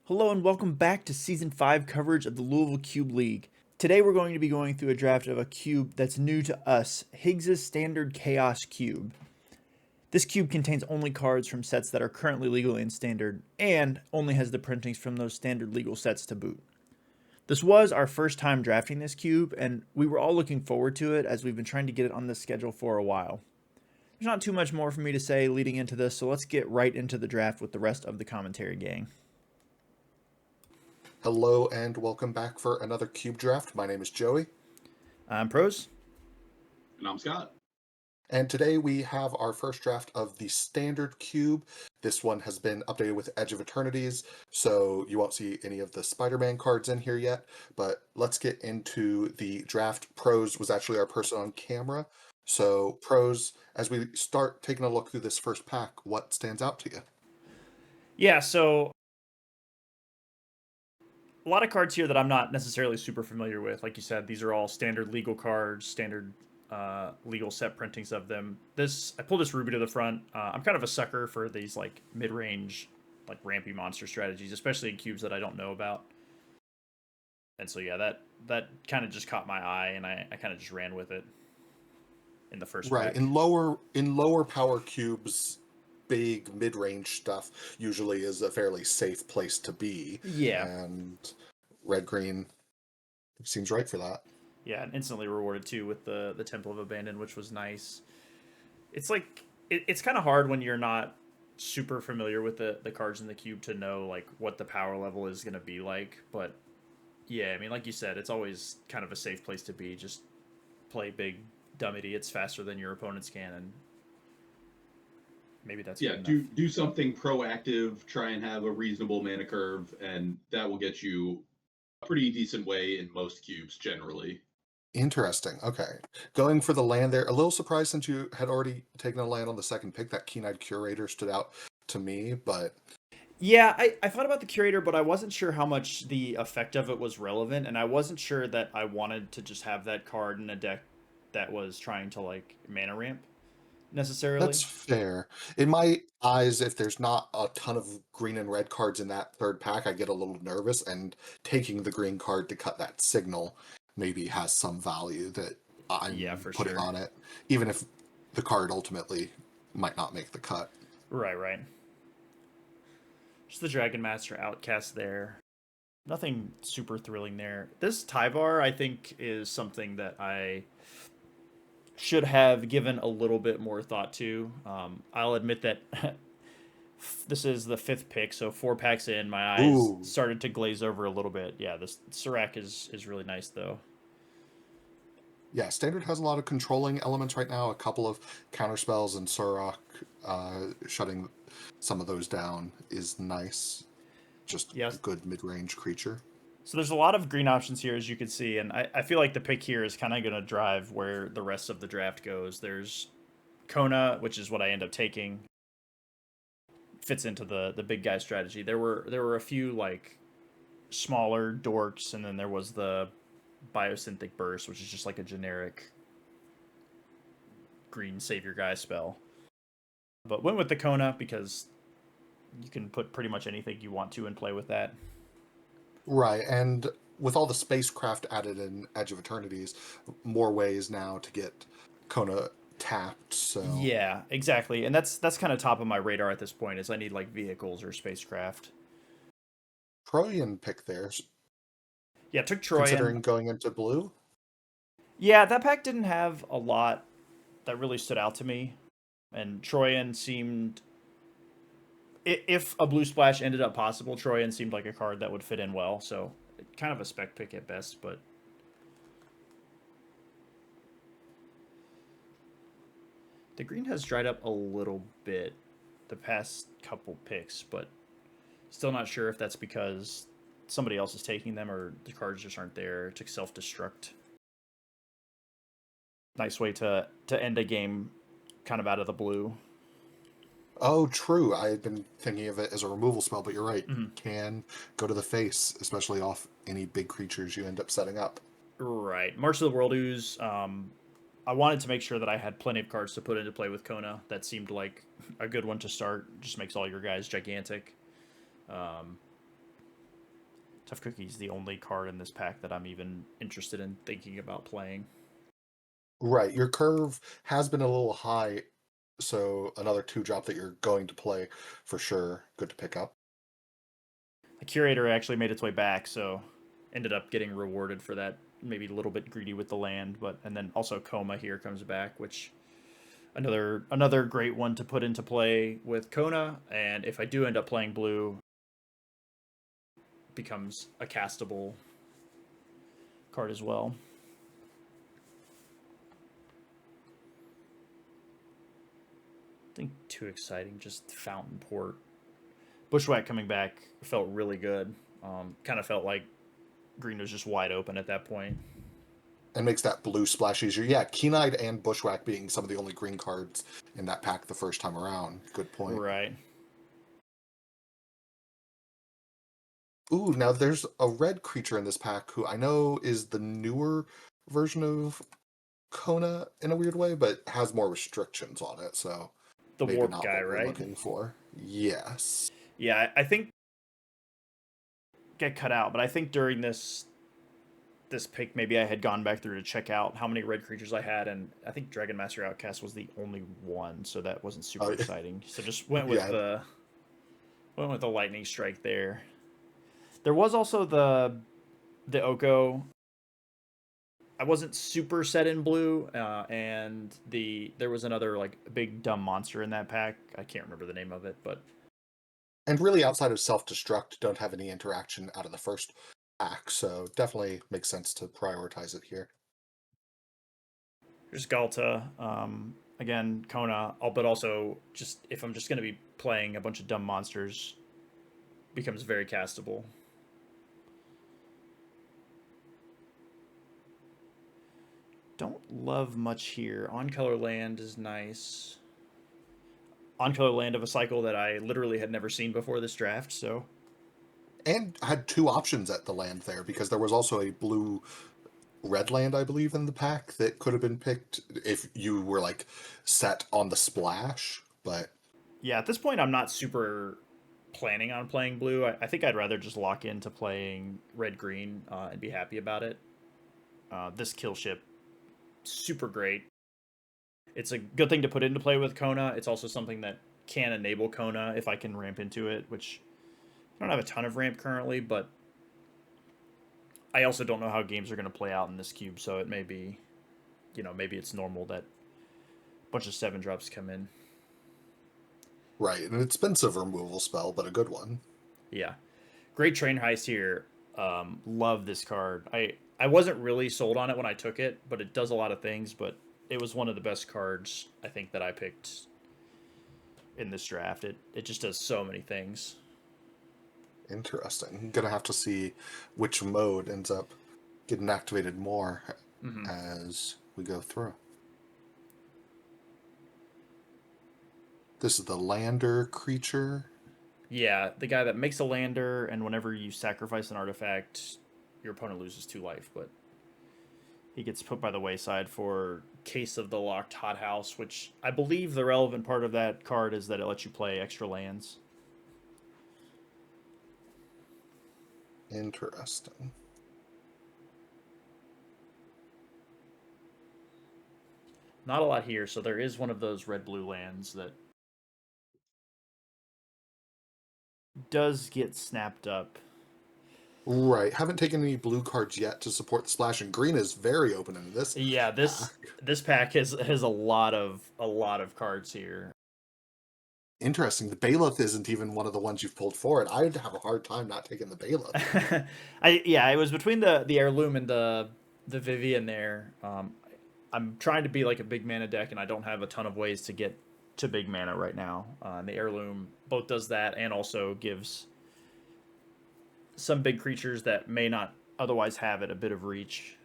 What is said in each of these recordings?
Hello and welcome back to Season 5 coverage of the Louisville Cube League. Today we're going to be going through a draft of a cube that's new to us, Higgs's Standard Chaos Cube. This cube contains only cards from sets that are currently legal in Standard, and only has the printings from those Standard legal sets to boot. This was our first time drafting this cube, and we were all looking forward to it as we've been trying to get it on the schedule for a while. There's not too much more for me to say leading into this, so let's get right into the draft with the rest of the commentary gang. Hello and welcome back for another cube draft. My name is Joey. I'm Prose. And I'm Scott. And today we have our first draft of the Standard Cube. This one has been updated with Edge of Eternities, so you won't see any of the Spider-Man cards in here yet. But let's get into the draft. Prose was actually our person on camera. So Prose, as we start taking a look through this first pack, what stands out to you? Yeah, so a lot of cards here that I'm not necessarily super familiar with. Like you said, these are all standard legal cards, standard legal set printings of them. I pulled this Ruby to the front. I'm kind of a sucker for these like mid-range, like rampy monster strategies, especially in cubes that I don't know about. And so yeah, that kind of just caught my eye, and I kind of just ran with it in the first Right. pack. In lower power cubes, big mid-range stuff usually is a fairly safe place to be. Yeah. And red green seems right for that. Yeah, and instantly rewarded too with the Temple of Abandon, which was nice. It's like it's kind of hard when you're not super familiar with the cards in the cube to know like what the power level is going to be like, but yeah, I mean, like you said, it's always kind of a safe place to be. Just play big dumb idiots faster than your opponents can, and maybe that's do something proactive, try and have a reasonable mana curve, and that will get you a pretty decent way in most cubes generally. Interesting. Okay. Going for the land there. A little surprised since you had already taken a land on the second pick. That Keen-Eyed Curator stood out to me, but... Yeah, I thought about the Curator, but I wasn't sure how much the effect of it was relevant, and I wasn't sure that I wanted to just have that card in a deck that was trying to, like, mana ramp, necessarily. That's fair. In my eyes, if there's not a ton of green and red cards in that third pack, I get a little nervous, and taking the green card to cut that signal maybe has some value that I'm putting on it, even if the card ultimately might not make the cut. Right. Just the Dragon Master Outcast there. Nothing super thrilling there. This Tyvar, I think, is something that I should have given a little bit more thought to. I'll admit that this is the 5th pick, so 4 packs in, my eyes started to glaze over a little bit. Yeah, this Serac is really nice, though. Yeah, Standard has a lot of controlling elements right now. A couple of counterspells, and Serac shutting some of those down is nice. Just a good mid-range creature. So there's a lot of green options here, as you can see, and I feel like the pick here is kind of going to drive where the rest of the draft goes. There's Kona, which is what I end up taking. Fits into the big guy strategy. There were a few like smaller dorks, and then there was the Biosynthetic Burst, which is just like a generic green savior guy spell. But went with the Kona because you can put pretty much anything you want to and play with that. Right, and with all the spacecraft added in Edge of Eternities, more ways now to get Kona tapped, so... Yeah, exactly, and that's kind of top of my radar at this point, is I need, like, vehicles or spacecraft. Troyan pick there. Yeah, took Troyan. Considering going into blue? Yeah, that pack didn't have a lot that really stood out to me, and Troyan seemed... If a blue splash ended up possible, Troyan seemed like a card that would fit in well, so kind of a spec pick at best, but... The green has dried up a little bit the past couple picks, but still not sure if that's because somebody else is taking them or the cards just aren't there. It took self-destruct. Nice way to end a game kind of out of the blue. Oh, true. I had been thinking of it as a removal spell, but you're right. Can go to the face, especially off any big creatures you end up setting up. Right. March of the World Ooze. I wanted to make sure that I had plenty of cards to put into play with Kona. That seemed like a good one to start. Just makes all your guys gigantic. Tough Cookie's the only card in this pack that I'm even interested in thinking about playing. Right, your curve has been a little high, so another 2-drop that you're going to play for sure. Good to pick up. The Curator actually made its way back, so ended up getting rewarded for that. Maybe a little bit greedy with the land, but and then also Coma here comes back, which another great one to put into play with Kona. And if I do end up playing blue, becomes a castable card as well. Nothing too exciting, just Fountain Port. Bushwhack coming back felt really good. Kind of felt like green was just wide open at that point. And makes that blue splash easier. Yeah, Keen-Eyed and Bushwhack being some of the only green cards in that pack the first time around. Good point. Right. Ooh, now there's a red creature in this pack who I know is the newer version of Kona in a weird way, but has more restrictions on it, so The maybe warp not guy, what we're right? looking for. Yes. Yeah, I think get cut out, but I think during this pick, maybe I had gone back through to check out how many red creatures I had, and I think Dragon Master Outcast was the only one, so that wasn't super Oh, exciting. So just went with yeah. the lightning strike there. There was also the Oko. I wasn't super set in blue, and there was another like big dumb monster in that pack. I can't remember the name of it, but And really, outside of self-destruct, don't have any interaction out of the first pack, so definitely makes sense to prioritize it here. there's Galta. Again, Kona, but also just if I'm just going to be playing a bunch of dumb monsters, becomes very castable. Don't love much here. On Color Land is nice. On Color Land of a cycle that I literally had never seen before this draft, so. And had 2 options at the land there, because there was also a blue red land, I believe, in the pack that could have been picked if you were like set on the splash, but Yeah, at this point, I'm not super planning on playing blue. I think I'd rather just lock into playing red green and be happy about it. This kill ship, super great. It's a good thing to put into play with Kona. It's also something that can enable Kona if I can ramp into it, which I don't have a ton of ramp currently, but I also don't know how games are going to play out in this cube, so it may be, maybe it's normal that a bunch of 7-drops come in. right, an expensive removal spell, but a good one. Yeah. Great train heist here. Love this card. I wasn't really sold on it when I took it, but it does a lot of things, but it was one of the best cards I think that I picked in this draft. It just does so many things. Interesting. Gonna have to see which mode ends up getting activated more as we go through. This is the lander creature. Yeah, the guy that makes a lander, and whenever you sacrifice an artifact, your opponent loses 2 life, but he gets put by the wayside for Case of the Locked Hothouse, which I believe the relevant part of that card is that it lets you play extra lands. Interesting. Not a lot here, so there is one of those red-blue lands that does get snapped up. Right. Haven't taken any blue cards yet to support the splash, and green is very open in this. Yeah, this pack has a lot of cards here. Interesting. The Bailiff isn't even one of the ones you've pulled forward. I'd have a hard time not taking the Bailiff. It was between the heirloom and the Vivian there. I'm trying to be like a big mana deck, and I don't have a ton of ways to get to big mana right now. And the heirloom both does that and also gives some big creatures that may not otherwise have it a bit of reach.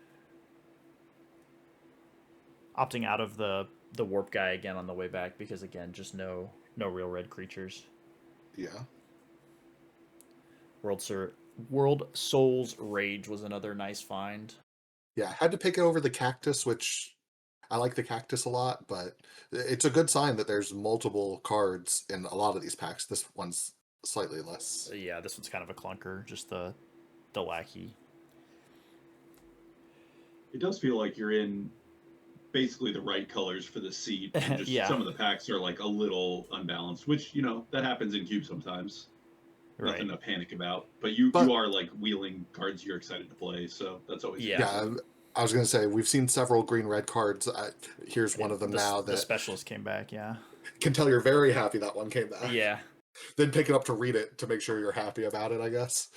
Opting out of the warp guy again on the way back because again, just no real red creatures. Yeah. World Souls Rage was another nice find. Yeah, I had to pick it over the cactus, which I like the cactus a lot, but it's a good sign that there's multiple cards in a lot of these packs. This one's slightly less. Yeah, this one's kind of a clunker. Just the lackey. It does feel like you're in basically the right colors for the seat, and just Yeah, some of the packs are like a little unbalanced, which that happens in cube sometimes. right. Nothing to panic about. But you But are like wheeling cards you're excited to play, so that's always a Yeah. good yeah, sign. I was going to say, we've seen several green-red cards. Here's one of them now The that specialist came back. Yeah. can tell you're very happy that one came back. Yeah. Then pick it up to read it to make sure you're happy about it, I guess.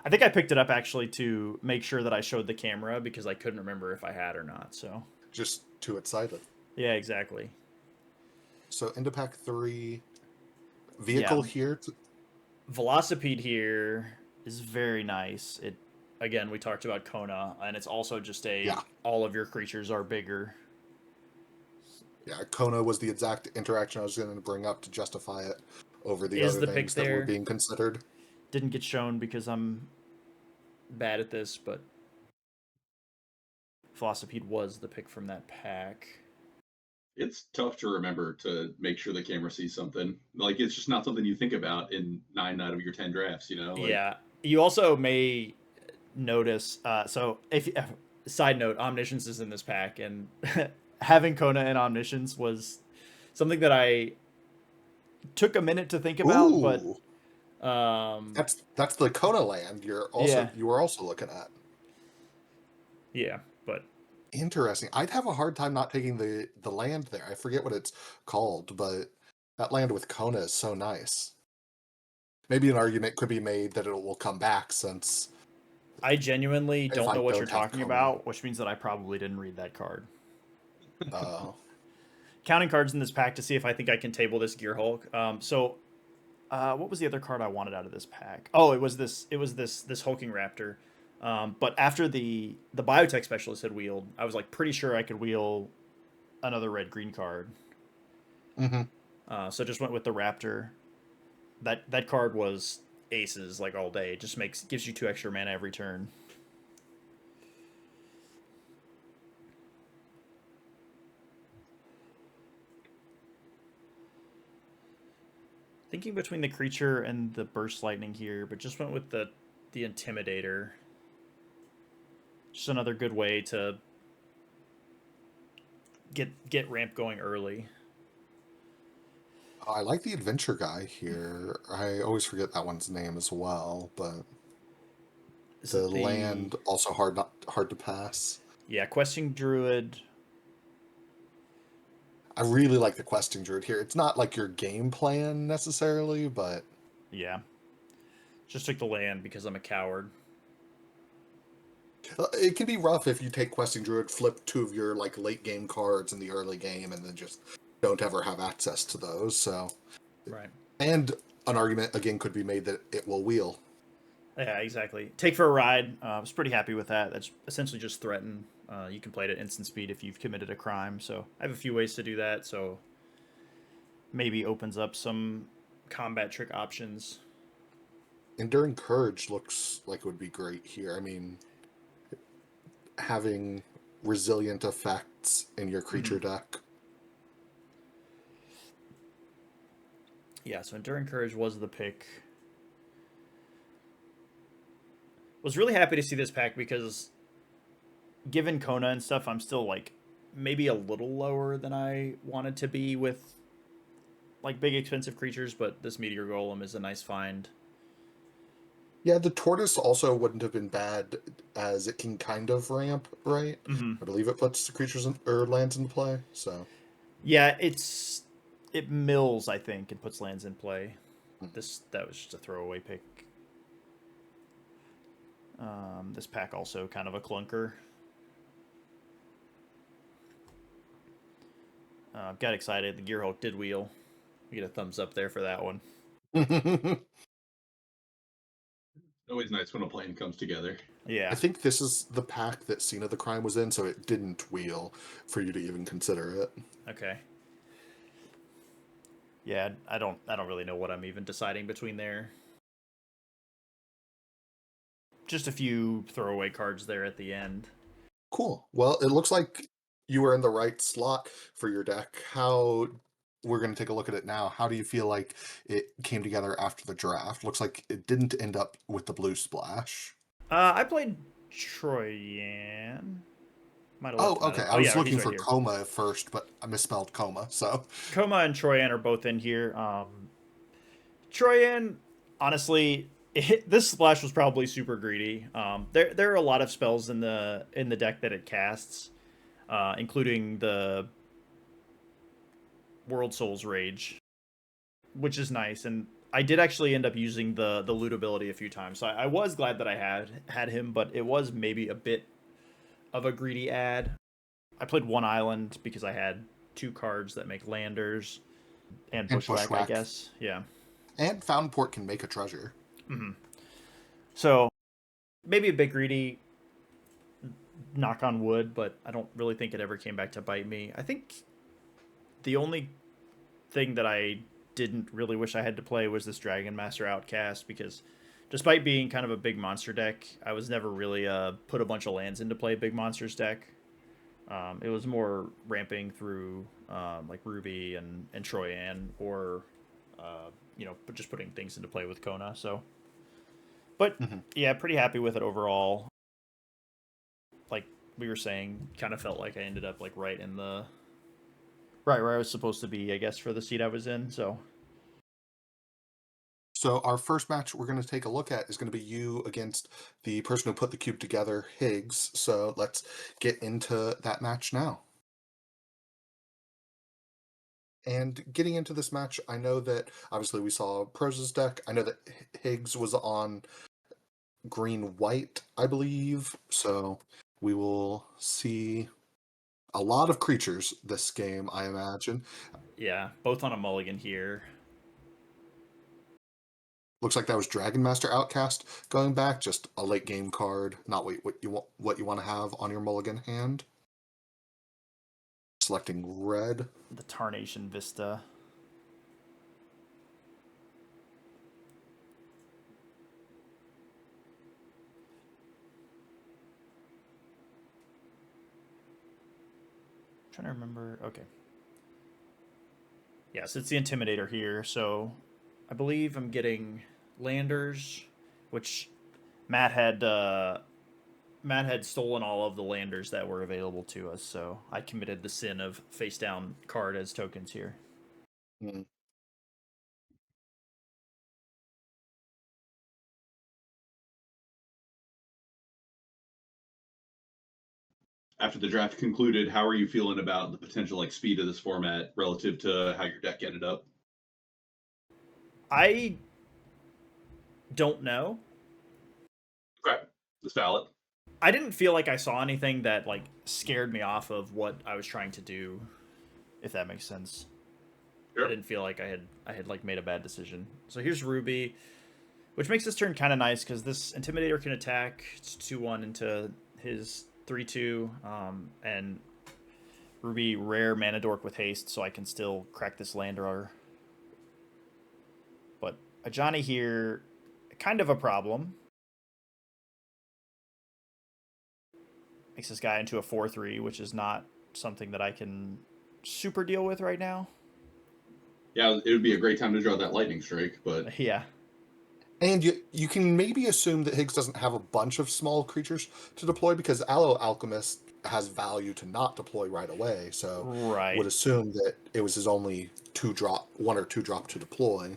I think I picked it up actually to make sure that I showed the camera because I couldn't remember if I had or not. So Just too excited. yeah, exactly. So into pack 3, Yeah, vehicle here. Velocipede here is very nice. It again, we talked about Kona, and it's also just Yeah, all of your creatures are bigger. yeah. Kona was the exact interaction I was going to bring up to justify it over the Is other the pick things that were there? being considered. Didn't get shown because I'm bad at this, but Velocipede was the pick from that pack. It's tough to remember to make sure the camera sees something. Like it's just not something you think about in 9 out of your 10 drafts. Like Yeah. You also may notice. So, if side note, Omniscience is in this pack, and having Kona and Omniscience was something that I took a minute to think about, but Ooh, um, that's the Kona land yeah, you were also looking at. yeah, but Interesting. I'd have a hard time not taking the land there. I forget what it's called, but that land with Kona is so nice. Maybe an argument could be made that it will come back since I genuinely if don't I know what you're don't have talking Kona. about, which means that I probably didn't read that card. Uh, Counting cards in this pack to see if I think I can table this Gear Hulk. What was the other card I wanted out of this pack? Oh, it was this. It was this hulking raptor. But after the biotech specialist had wheeled, I was like pretty sure I could wheel another red green card. mhm. So just went with the raptor. That card was aces like all day. It just gives you 2 extra mana every turn. Thinking between the creature and the burst lightning here, but just went with the intimidator. Just another good way to get ramp going early. I like the adventure guy here. I always forget that one's name as well, but Is the it the land also hard to pass. questing druid? I really like the questing druid here. It's not like your game plan necessarily, but Yeah, just took the land because I'm a coward. it can be rough if you take questing druid, flip 2 of your like late game cards in the early game, and then just don't ever have access to those. So, Right. and an argument again could be made that it will wheel. Yeah, exactly. Take for a ride. I was pretty happy with that. That's essentially just threaten. You can play it at instant speed if you've committed a crime. So I have a few ways to do that. So maybe opens up some combat trick options. Enduring Courage looks like it would be great here. I mean, having resilient effects in your Mm-hmm. creature deck. Yeah, so Enduring Courage was the pick. Was really happy to see this pack because given Kona and stuff, I'm still like maybe a little lower than I wanted to be with like big expensive creatures, but this Meteor Golem is a nice find. Yeah, the tortoise also wouldn't have been bad as it can kind of ramp, right? Mm-hmm. I believe it puts the creatures or lands into play. So Yeah, it mills, I think, and puts lands in play. That was just a throwaway pick. This pack also kind of a clunker. Got excited. The Gear Hulk did wheel. We get a thumbs up there for that one. always nice when a plan comes together. I Yeah. think this is the pack that Scene of the Crime was in, so it didn't wheel for you to even consider it. Okay. Yeah, I don't really know what I'm even deciding between there. Just a few throwaway cards there at the end. Cool. Well, it looks like you were in the right slot for your deck. How we're going to take a look at it now. How do you feel like it came together after the draft? Looks like it didn't end up with the blue splash. I played Troyan. Might have Oh, left him out okay. of. I Oh was yeah, he's looking right for here. coma at first, but I misspelled coma. So, Coma and Troyan are both in here. Troyan, honestly, this splash was probably super greedy. There are a lot of spells in the deck that it casts, including the World Souls Rage, which is nice. And I did actually end up using the loot ability a few times, so I was glad that I had him, but it was maybe a bit of a greedy ad. I played one island because I had two cards that make landers and and bushwhack, I bushwhack guess. Yeah. and found port can make a treasure. Mm-hmm. So maybe a bit greedy, knock on wood, but I don't really think it ever came back to bite me. I think the only thing that I didn't really wish I had to play was this Dragon Master Outcast, because despite being kind of a big monster deck, I was never really put a bunch of lands into play big monsters deck. It was more ramping through like Ruby and Troyan, or just putting things into play with Kona. So, but Mm-hmm. yeah, pretty happy with it overall. Like we were saying, kind of felt like I ended up like right where I was supposed to be, I guess, for the seat I was in. So So our first match we're going to take a look at is going to be you against the person who put the cube together, Higgs. So let's get into that match now. And getting into this match, I know that obviously we saw Prose's deck. I know that Higgs was on green white, I believe. So we will see a lot of creatures this game, I imagine. yeah, both on a mulligan here. Looks like that was Dragon Master Outcast going back, just a late game card, not what you want to have on your mulligan hand. Selecting red. The Tarnation Vista. I'm trying to remember. Okay. Yes, it's the Intimidator here. So I believe I'm getting Landers, which Matt had uh, Matt had stolen all of the Landers that were available to us. So I committed the sin of face down card as tokens here. Hmm. After the draft concluded, how are you feeling about the potential like speed of this format relative to how your deck ended up? I don't know. Okay, that's valid. I didn't feel like I saw anything that like scared me off of what I was trying to do, if that makes sense. I Sure. didn't feel like I had like made a bad decision. So here's Ruby, which makes this turn kind of nice because this Intimidator can attack. It's 2-1 into his 3-2, and Ruby rare mana dork with haste, so I can still crack this Lander. But a Johnny here, kind of a problem. Makes this guy into a 4-3, which is not something that I can super deal with right now. Yeah, it would be a great time to draw that lightning strike, but Yeah. And you can maybe assume that Higgs doesn't have a bunch of small creatures to deploy because Aloe Alchemist has value to not deploy right away. So would Right. assume that it was his only one or two drop to deploy.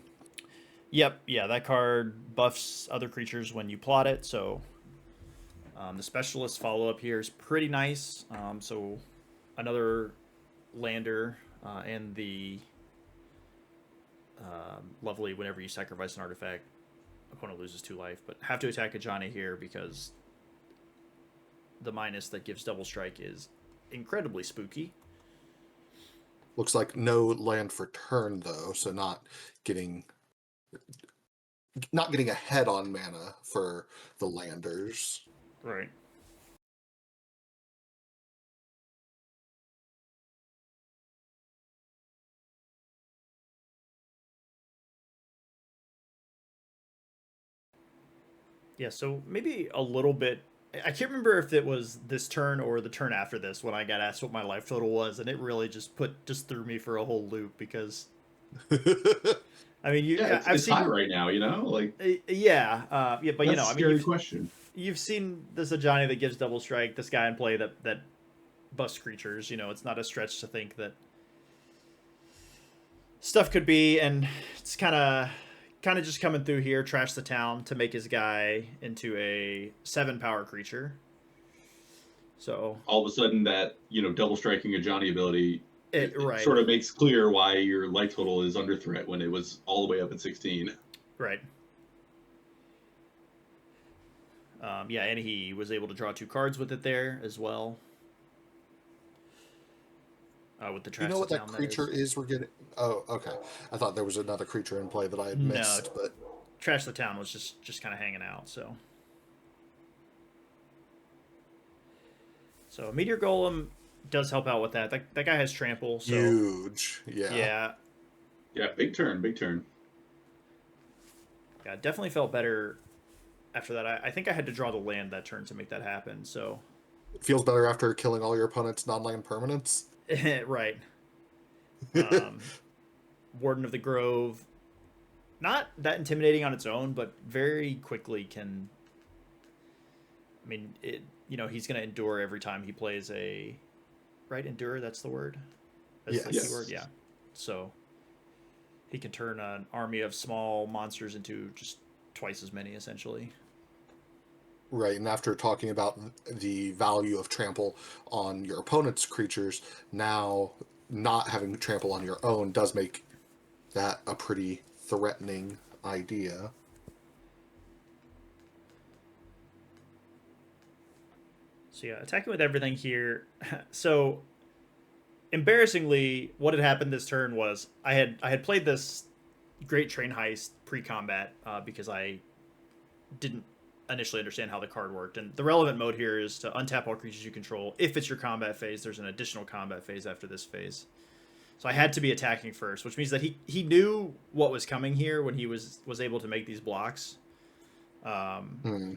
Yep. Yeah, that card buffs other creatures when you plot it, so the specialist follow up here is pretty nice. So another lander, and the lovely whenever you sacrifice an artifact, opponent loses 2 life. But have to attack a Johnny here because the minus that gives double strike is incredibly spooky. Looks like no land for turn though, so getting not getting ahead on mana for the landers. Right. Yeah, so maybe a little bit I can't remember if it was this turn or the turn after this when I got asked what my life total was, and it really just threw me for a whole loop because I mean, Yeah, I've it's high seen, right now, like yeah, but that's a I mean, scary question. you've seen this Ajani that gives double strike, this guy in play that busts creatures. It's not a stretch to think that stuff could be, and it's kind of just coming through here, trash the town to make his guy into a 7 power creature. So All of a sudden, that double striking a Johnny ability, it right, sort of makes clear why your life total is under threat when it was all the way up at 16. right. Yeah, and he was able to draw 2 cards with it there as well. With the You trash know the what that town, that creature is. is we're getting? Oh, okay. I thought there was another creature in play that I had No, missed, but trash the town was just kind of hanging out. So Meteor Golem does help out with that. That guy has trample, so huge. Yeah. yeah, Yeah, big turn, big turn. yeah, definitely felt better after that. I think I had to draw the land that turn to make that happen. So Feels better after killing all your opponent's non-land permanents. right, um, Warden of the Grove, not that intimidating on its own, but very quickly can. I mean, he's going to endure every time he plays a. Right, endure. That's the word. That's the Yes. keyword. Yeah. So he can turn an army of small monsters into just twice as many, essentially. Right, and after talking about the value of trample on your opponent's creatures, now not having trample on your own does make that a pretty threatening idea. So yeah, attacking with everything here. So embarrassingly, what had happened this turn was I had played this great train heist pre-combat because I didn't initially understand how the card worked. And the relevant mode here is to untap all creatures you control. If it's your combat phase, there's an additional combat phase after this phase. So I had to be attacking first, which means that he knew what was coming here when he was able to make these blocks. Hmm.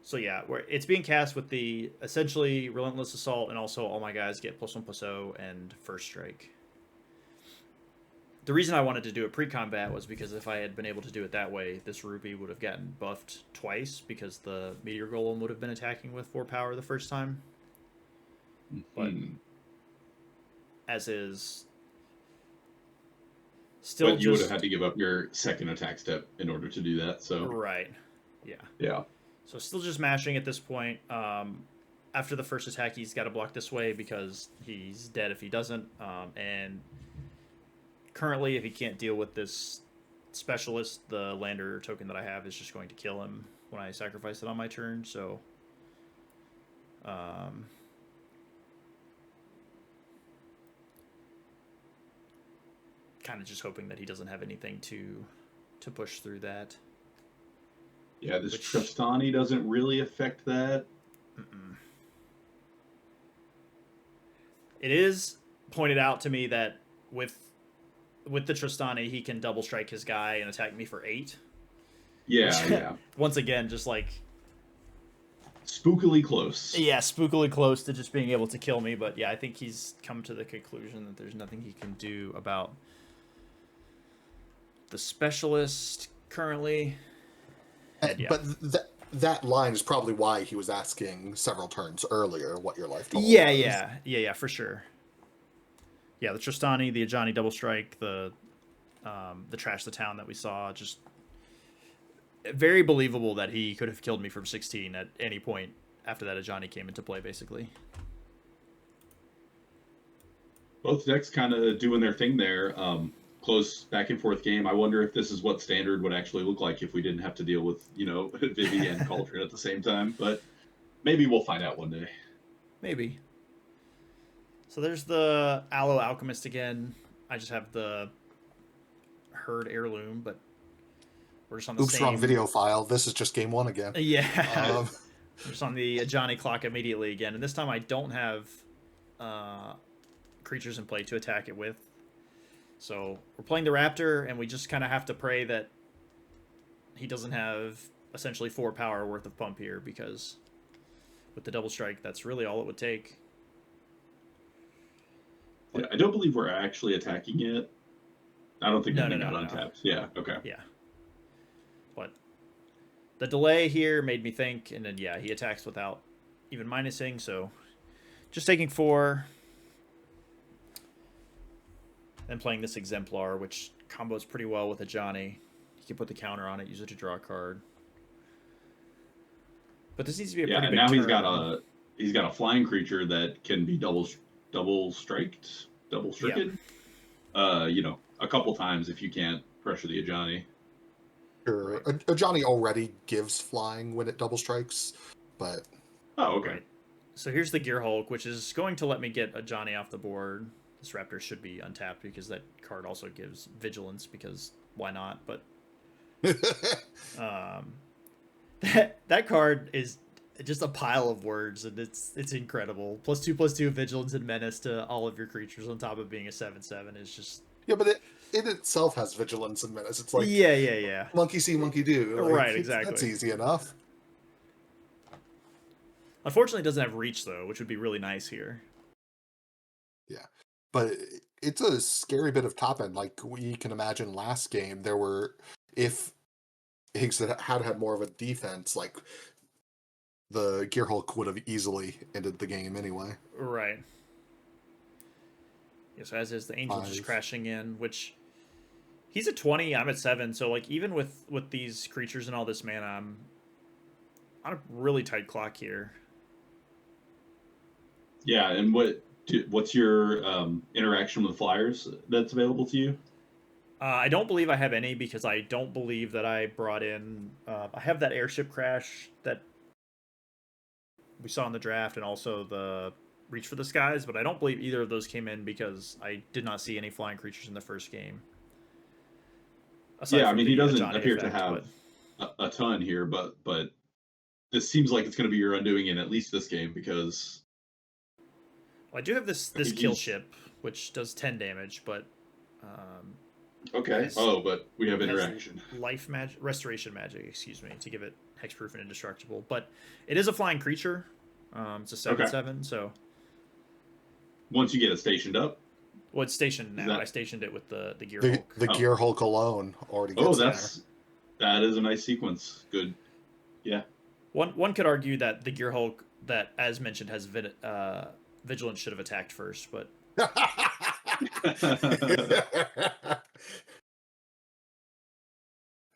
So yeah, where it's being cast with the essentially Relentless Assault, and also all my guys get +1/+0 and First Strike. The reason I wanted to do it pre-combat was because if I had been able to do it that way, this Rupee would have gotten buffed twice because the Meteor Golem would have been attacking with 4 power the first time. But as is, still but you would have just had to give up your second attack step in order to do that. So right, yeah. yeah, So still just mashing at this point. After the first attack, he's got to block this way because he's dead if he doesn't. And currently, if he can't deal with this specialist, the lander token that I have is just going to kill him when I sacrifice it on my turn. So, kind of just hoping that he doesn't have anything to push through that. yeah. This Trustani doesn't really affect that. Mm-mm. It is pointed out to me that with the Tristani, he can double strike his guy and attack me for 8. Yeah, yeah. Once again, just like Spookily close. yeah, spookily close to just being able to kill me. But yeah, I think he's come to the conclusion that there's nothing he can do about the specialist currently. Yeah. But that line is probably why he was asking several turns earlier what your life total Yeah, for sure. Yeah, the Tristani, the Ajani double strike, the trash the town that we saw, just very believable that he could have killed me from 16 at any point after that Ajani came into play, basically. Both decks kind of doing their thing there. Close back and forth game. I wonder if this is what standard would actually look like if we didn't have to deal with, Vivi and Cauldron at the same time. But maybe we'll find out one day. Maybe. So there's the Aloe Alchemist again. I just have the Herd Heirloom, but we're just on the Oops, same... wrong video file. This is just game 1 again. Yeah. We're just on the Ajani clock immediately again. And this time I don't have creatures in play to attack it with. So we're playing the Raptor, and we just kind of have to pray that he doesn't have essentially 4 power worth of pump here, because with the double strike, that's really all it would take. Yeah, I don't believe we're actually attacking it. I don't think No, anything got untapped. Yeah, okay. Yeah. But the delay here made me think, and then, yeah, he attacks without even minusing, so just taking 4. Then playing this Exemplar, which combos pretty well with a Johnny. You can put the counter on it, use it to draw a card. But this needs to be a pretty and big now turn. he's got a flying creature that can be double striked, double Yeah. stricken. A couple times if you can't pressure the Ajani. Sure. Right. A Johnny already gives flying when it double strikes, but Oh, okay. Right. So here's the Gear Hulk, which is going to let me get a Johnny off the board. This Raptor should be untapped because that card also gives Vigilance, because why not? But um, that card is just a pile of words, and it's incredible. +2/+2 Vigilance and Menace to all of your creatures on top of being a 7/7 is just... yeah, but it itself has vigilance and menace. It's like Yeah. monkey see, monkey do. Right, Like that's exactly. easy enough. Unfortunately, it doesn't have reach though, which would be really nice here. Yeah, but it's a scary bit of top end. Like we can imagine last game, there were, if Higgs had more of a defense, like the Gear Hulk would have easily ended the game anyway. Right. Yeah, so as is the Angel just crashing in, which he's at 20, I'm at 7, so like even with these creatures and all this mana, I'm on a really tight clock here. Yeah, and what's your interaction with flyers that's available to you? I don't believe I have any, because I don't believe that I brought in... I have that airship crash that we saw in the draft, and also the Reach for the Skies, but I don't believe either of those came in because I did not see any flying creatures in the first game. Yeah, I mean, he doesn't Johnny appear effect, to have a ton here, but this seems like it's going to be your undoing in at least this game, because well, I do have this kill ship, which does 10 damage, but okay. But we have interaction. Life magic, restoration magic, excuse me, to give it hexproof and indestructible. But it is a flying creature. It's a 7/7, so once you get it stationed up. Well, it's stationed now. I stationed it with the Gear Hulk. The Gear Hulk alone already gets that is a nice sequence. Good. Yeah. One could argue that the Gear Hulk that, as mentioned, has Vigilance should have attacked first, but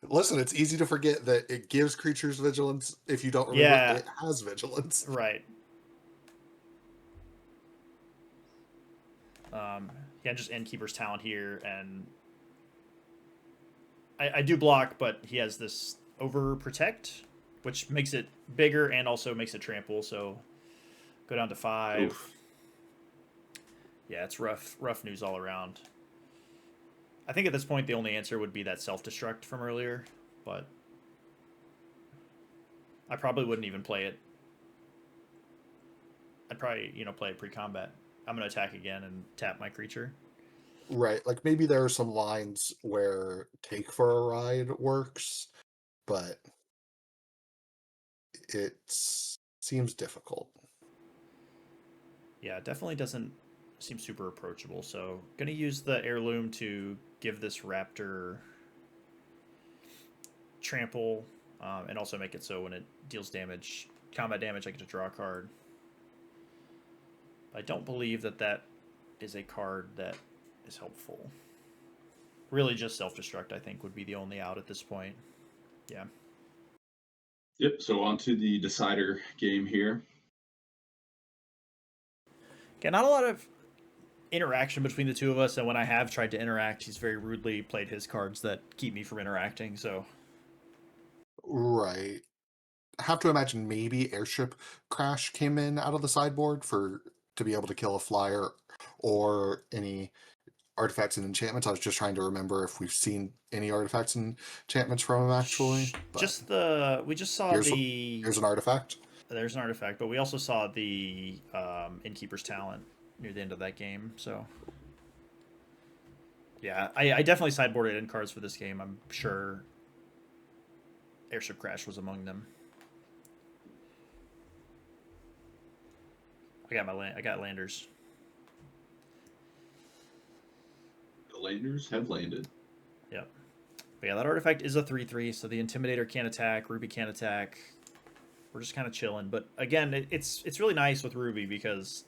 listen, it's easy to forget that it gives creatures vigilance if you don't remember it has vigilance. Right. Yeah, just Innkeeper's Talent here, and I do block, but he has this Overprotect, which makes it bigger and also makes it trample, so go down to 5. Oof. Yeah, it's rough news all around. I think at this point the only answer would be that self-destruct from earlier, but I probably wouldn't even play it. I'd probably, play it pre-combat. I'm going to attack again and tap my creature. Right, like maybe there are some lines where Take for a Ride works, but it seems difficult. Yeah, it definitely doesn't seem super approachable, so going to use the Heirloom to give this Raptor trample, and also make it so when it deals damage, combat damage, I get to draw a card. I don't believe that is a card that is helpful. Really just self-destruct, I think, would be the only out at this point. Yeah. Yep, so on to the decider game here. Okay, not a lot of interaction between the two of us, and when I have tried to interact, he's very rudely played his cards that keep me from interacting, so... Right. I have to imagine maybe Airship Crash came in out of the sideboard to be able to kill a flyer, or any artifacts and enchantments. I was just trying to remember if we've seen any artifacts and enchantments from him, actually. We just saw here's an artifact. There's an artifact, but we also saw the Innkeeper's Talent near the end of that game, so... Yeah, I definitely sideboarded in cards for this game, I'm sure. Airship Crash was among them. I got landers. The landers have landed. Yep. But yeah, that artifact is a 3/3, so the Intimidator can't attack, Ruby can't attack. We're just kind of chilling. But again, it's really nice with Ruby because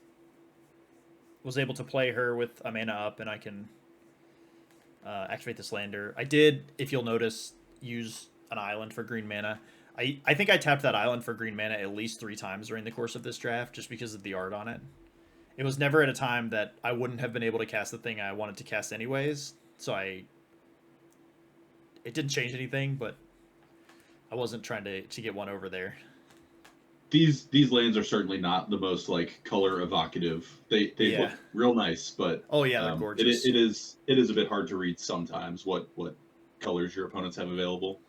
I was able to play her with a mana up, and I can activate this lander. I did, if you'll notice, use an island for green mana. I think I tapped that island for green mana at least 3 times during the course of this draft just because of the art on it. It was never at a time that I wouldn't have been able to cast the thing I wanted to cast anyways. So it didn't change anything, but I wasn't trying to get one over there. These lands are certainly not the most like color evocative. They look real nice, but oh yeah, they're gorgeous. It is a bit hard to read sometimes what colors your opponents have available.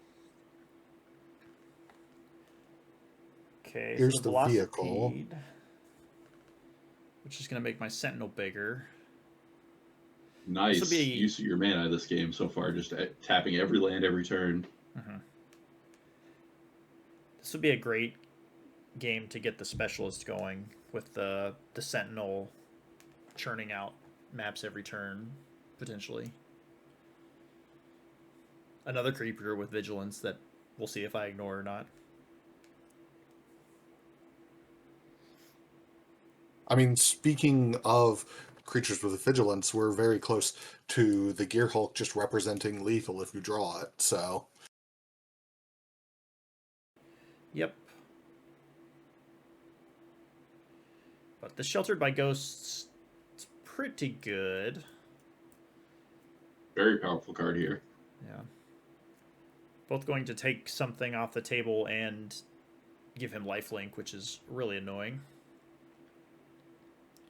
Okay, here's so the vehicle, which is going to make my Sentinel bigger. Nice use of your mana this game so far, just tapping every land every turn. Mm-hmm. This would be a great game to get the Specialist going with the Sentinel churning out maps every turn, potentially. Another creeper with Vigilance that we'll see if I ignore or not. I mean, speaking of creatures with vigilance, we're very close to the Gear Hulk just representing lethal if you draw it, so. Yep. But the Sheltered by Ghosts, it's pretty good. Very powerful card here. Yeah. Both going to take something off the table and give him lifelink, which is really annoying.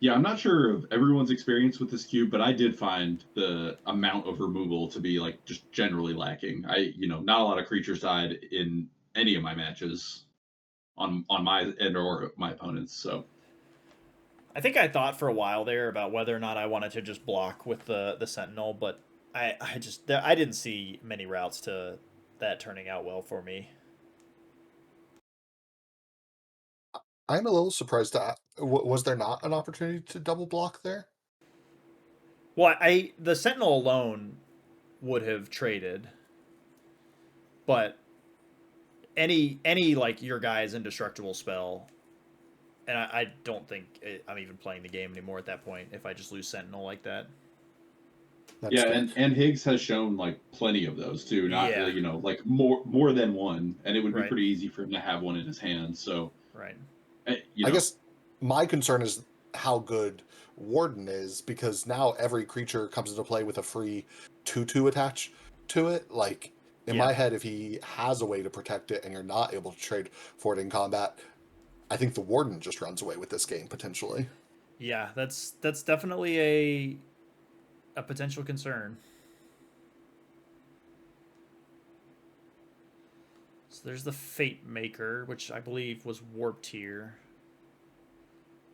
Yeah, I'm not sure of everyone's experience with this cube, but I did find the amount of removal to be like just generally lacking. Not a lot of creatures died in any of my matches on my end or my opponents. So I think I thought for a while there about whether or not I wanted to just block with the Sentinel, but I didn't see many routes to that turning out well for me. I'm a little surprised. Was there not an opportunity to double block there? Well, the Sentinel alone would have traded, but any like your guy's indestructible spell, and I don't think I'm even playing the game anymore at that point if I just lose Sentinel like that. That's good. and Higgs has shown like plenty of those too. Not like more than one, and it would be pretty easy for him to have one in his hand. So right. I guess my concern is how good Warden is, because now every creature comes into play with a free 2/2 attached to it. Like, in my head, if he has a way to protect it and you're not able to trade for it in combat, I think the Warden just runs away with this game, potentially. Yeah, that's definitely a potential concern. So there's the Fate Maker, which I believe was warped here.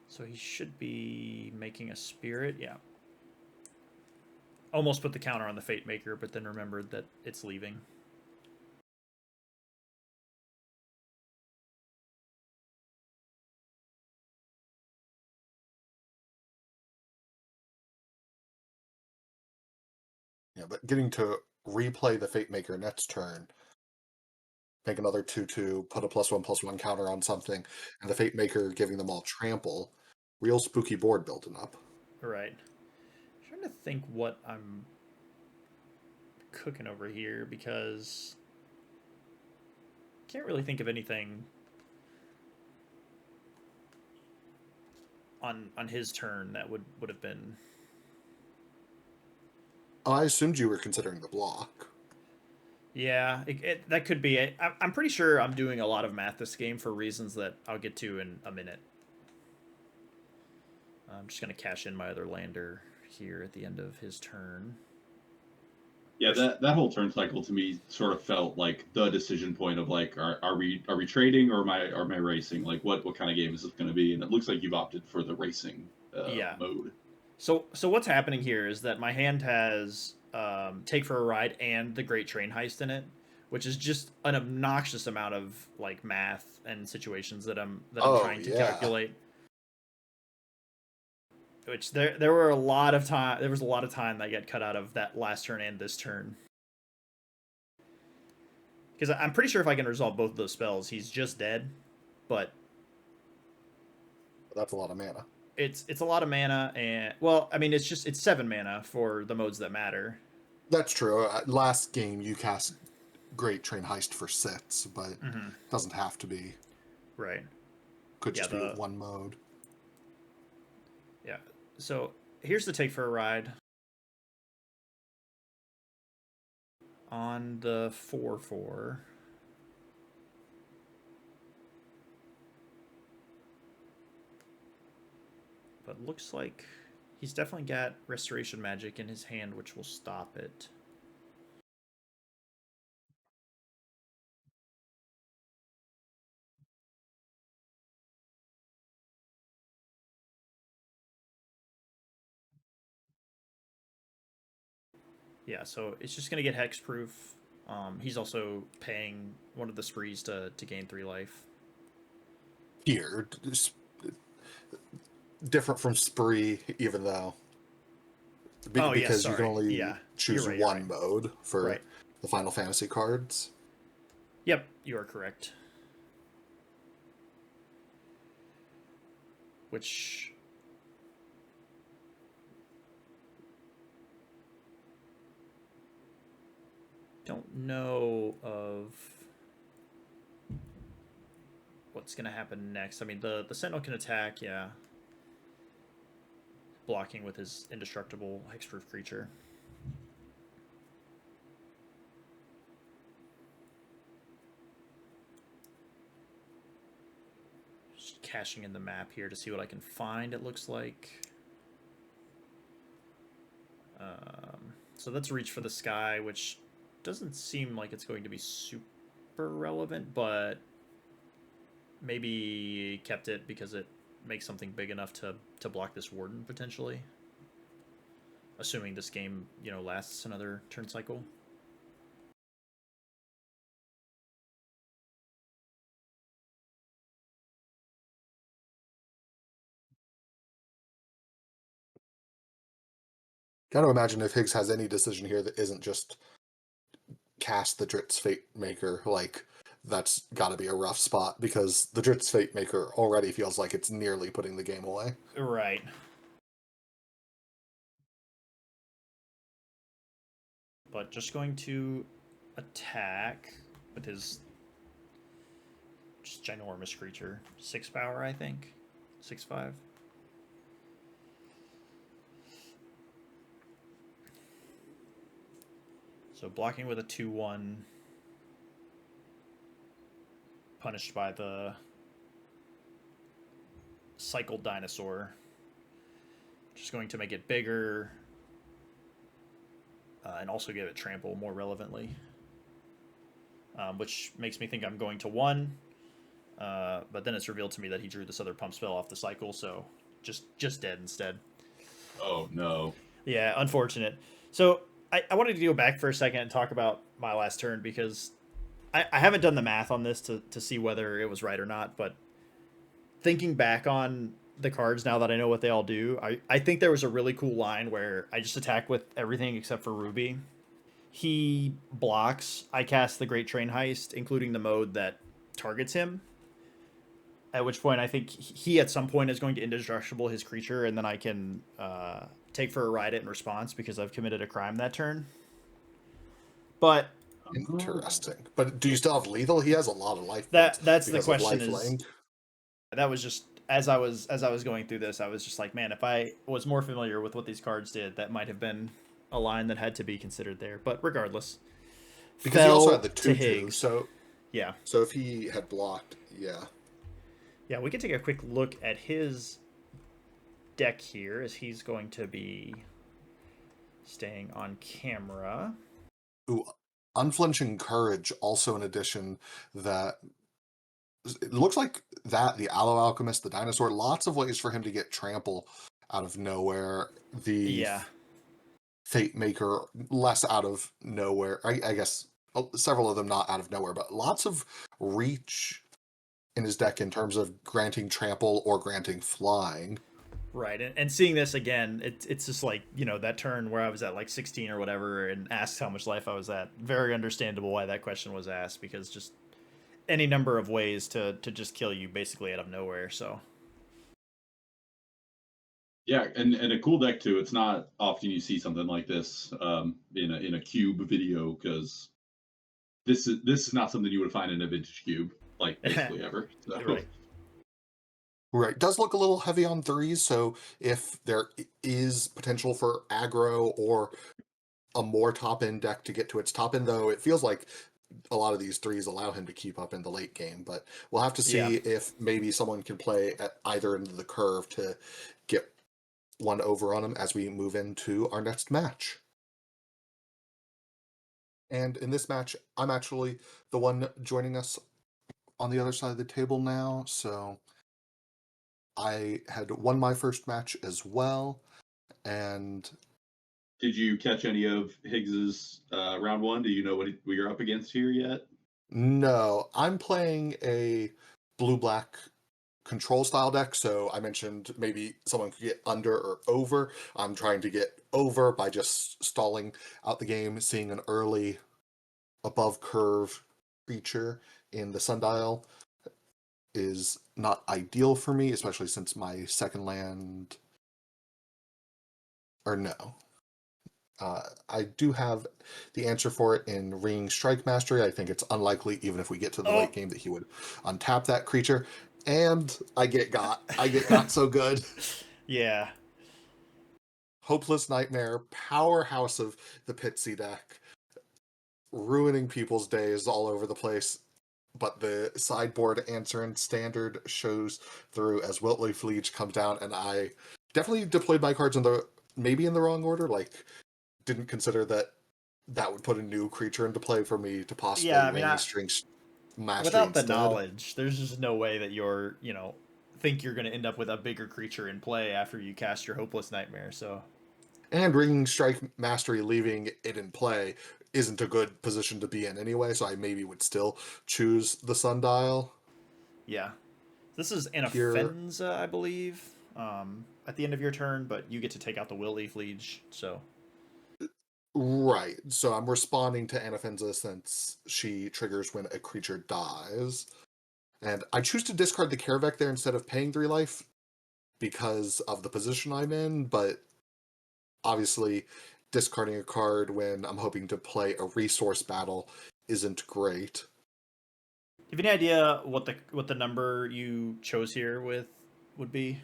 So he should be making a Spirit, yeah. Almost put the counter on the Fate Maker, but then remembered that it's leaving. Yeah, but getting to replay the Fate Maker next turn, make another 2/2, put a +1/+1 counter on something, and the Fate Maker giving them all trample, real spooky board building up. Right. I'm trying to think what I'm cooking over here, because I can't really think of anything on his turn that would have been. Oh, I assumed you were considering the block. Yeah, that could be. I'm pretty sure I'm doing a lot of math this game for reasons that I'll get to in a minute. I'm just going to cash in my other lander here at the end of his turn. Yeah, that whole turn cycle to me sort of felt like the decision point of like, are we trading or am I racing? Like, what kind of game is this going to be? And it looks like you've opted for the racing mode. So what's happening here is that my hand has Take for a Ride and the Great Train Heist in it, which is just an obnoxious amount of like math and situations that I'm Oh, trying to yeah. calculate. Which there were a lot of time. There was a lot of time that got cut out of that last turn and this turn. Because I'm pretty sure if I can resolve both of those spells, he's just dead. But That's a lot of mana. it's a lot of mana, and well, I mean it's 7 mana for the modes that matter. That's true. Last game you cast Great Train Heist for 6, but it doesn't have to be. Right. Could just be one mode. Yeah. So here's the take for a ride. On the 4/4. But looks like he's definitely got Restoration Magic in his hand, which will stop it. Yeah, so it's just going to get hexproof. He's also paying one of the sprees to gain 3 life. Here, different from Spree, even though. Because you can only choose one mode for the Final Fantasy cards. Yep, you are correct. Which don't know of what's going to happen next. I mean, the Sentinel can attack, yeah. Blocking with his indestructible hexproof creature. Just caching in the map here to see what I can find, it looks like. So that's Reach for the Sky, which doesn't seem like it's going to be super relevant, but maybe kept it because it makes something big enough to block this Warden, potentially. Assuming this game, lasts another turn cycle. Got to imagine if Higgs has any decision here that isn't just cast the Dritz Fate Maker, like, that's got to be a rough spot, because the Dritz Fate Maker already feels like it's nearly putting the game away. Right. But just going to attack with his just ginormous creature. 6 power, I think. 6/5. So blocking with a 2/1. Punished by the Cycled Dinosaur. Just going to make it bigger. And also give it Trample more relevantly. Which makes me think I'm going to 1. But then it's revealed to me that he drew this other pump spell off the cycle, so just dead instead. Oh, no. Yeah, unfortunate. So I wanted to go back for a second and talk about my last turn, because I haven't done the math on this to see whether it was right or not, but thinking back on the cards now that I know what they all do, I think there was a really cool line where I just attack with everything except for Ruby. He blocks, I cast the Great Train Heist, including the mode that targets him. At which point I think he at some point is going to indestructible his creature, and then I can take for a ride it in response because I've committed a crime that turn. But interesting. But do you still have lethal? He has a lot of life. That's the question. That was just as I was going through this, I was just like, man, if I was more familiar with what these cards did, that might have been a line that had to be considered there. But regardless, because he also had the 2/2, so yeah. So if he had blocked, yeah. Yeah, we can take a quick look at his deck here, as he's going to be staying on camera. Ooh, Unflinching Courage, also an addition that it looks like that, the Aloe Alchemist, the Dinosaur, lots of ways for him to get trample out of nowhere. The Fate Maker, less out of nowhere. I guess several of them not out of nowhere, but lots of reach in his deck in terms of granting trample or granting flying. Right, and seeing this again, it's just like, that turn where I was at like 16 or whatever, and asked how much life I was at. Very understandable why that question was asked, because just any number of ways to just kill you basically out of nowhere. So Yeah, and a cool deck too. It's not often you see something like this in a cube video, because this is not something you would find in a vintage cube, like basically ever. So right, Right. Does look a little heavy on threes, so if there is potential for aggro or a more top end deck to get to its top end, though it feels like a lot of these threes allow him to keep up in the late game. But we'll have to yeah. see if maybe someone can play at either end of the curve to get one over on him as we move into our next match. And in this match, I'm actually the one joining us on the other side of the table now, so I had won my first match as well, and did you catch any of Higgs's round one? Do you know what you're up against here yet? no, I'm playing a blue-black control style deck, so I mentioned maybe someone could get under or over. I'm trying to get over by just stalling out the game, seeing an early above curve creature in the sundial is not ideal for me, especially since my second land, or no. I do have the answer for it in Ringing Strike Mastery. I think it's unlikely, even if we get to the late game, that he would untap that creature. And I get got. I get got so good. Yeah. Hopeless Nightmare, powerhouse of the Pitsy deck, ruining people's days all over the place. But the sideboard answer in Standard shows through as Wiltley Fleege comes down, and I definitely deployed my cards maybe in the wrong order. Like, didn't consider that would put a new creature into play for me to possibly Yeah, I mean, Ringing String Mastery without the instead. knowledge, there's just no way that think you're going to end up with a bigger creature in play after you cast your Hopeless Nightmare. So And Ringing Strike Mastery, leaving it in play, isn't a good position to be in anyway, so I maybe would still choose the Sundial. yeah, this is Here, Anafenza, I believe, at the end of your turn, but you get to take out the Will Leaf Liege. So right. So I'm responding to Anafenza since she triggers when a creature dies. And I choose to discard the Karavek there instead of paying 3 life because of the position I'm in, but obviously discarding a card when I'm hoping to play a resource battle isn't great. do you have any idea what the number you chose here would be?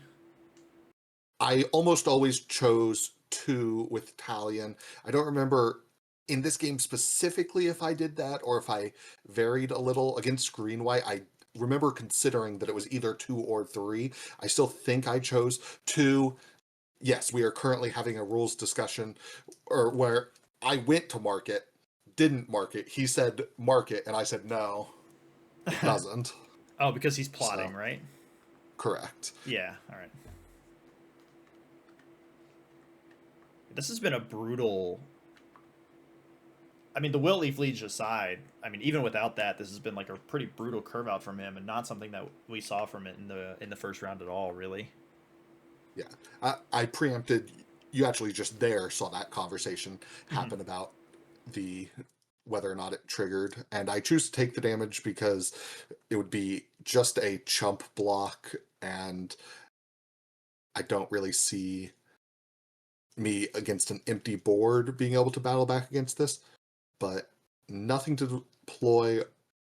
I almost always chose 2 with Italian. I don't remember in this game specifically if I did that or if I varied a little against Green White. I remember considering that it was either 2 or 3. I still think I chose 2. Yes, we are currently having a rules discussion or where I went to mark it, didn't mark it. He said mark it, and I said no, it doesn't. Oh, because he's So, plotting, right? correct. Yeah. All right. This has been a brutal. I mean, the Will Leaf Liege aside, I mean, even without that, this has been like a pretty brutal curve out from him, and not something that we saw from it in the first round at all, really. Yeah, I preempted. You actually just there saw that conversation Mm-hmm. happen about the whether or not it triggered, and I choose to take the damage because it would be just a chump block, and I don't really see me against an empty board being able to battle back against this. But nothing to deploy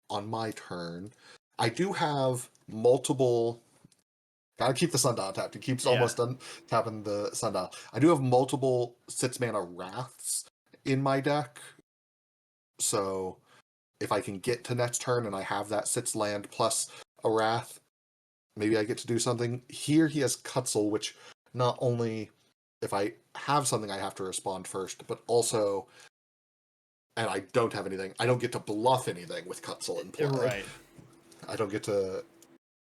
on my turn. I do have multiple. Gotta keep the sundial tapped. He keeps Yeah. almost tapping the sundial. I do have multiple 6-mana wraths in my deck. So if I can get to next turn and I have that 6 land plus a wrath, maybe I get to do something. Here he has Cutzel, which not only if I have something I have to respond first, but also, and I don't have anything, I don't get to bluff anything with Cutzel in play. Right. I don't get to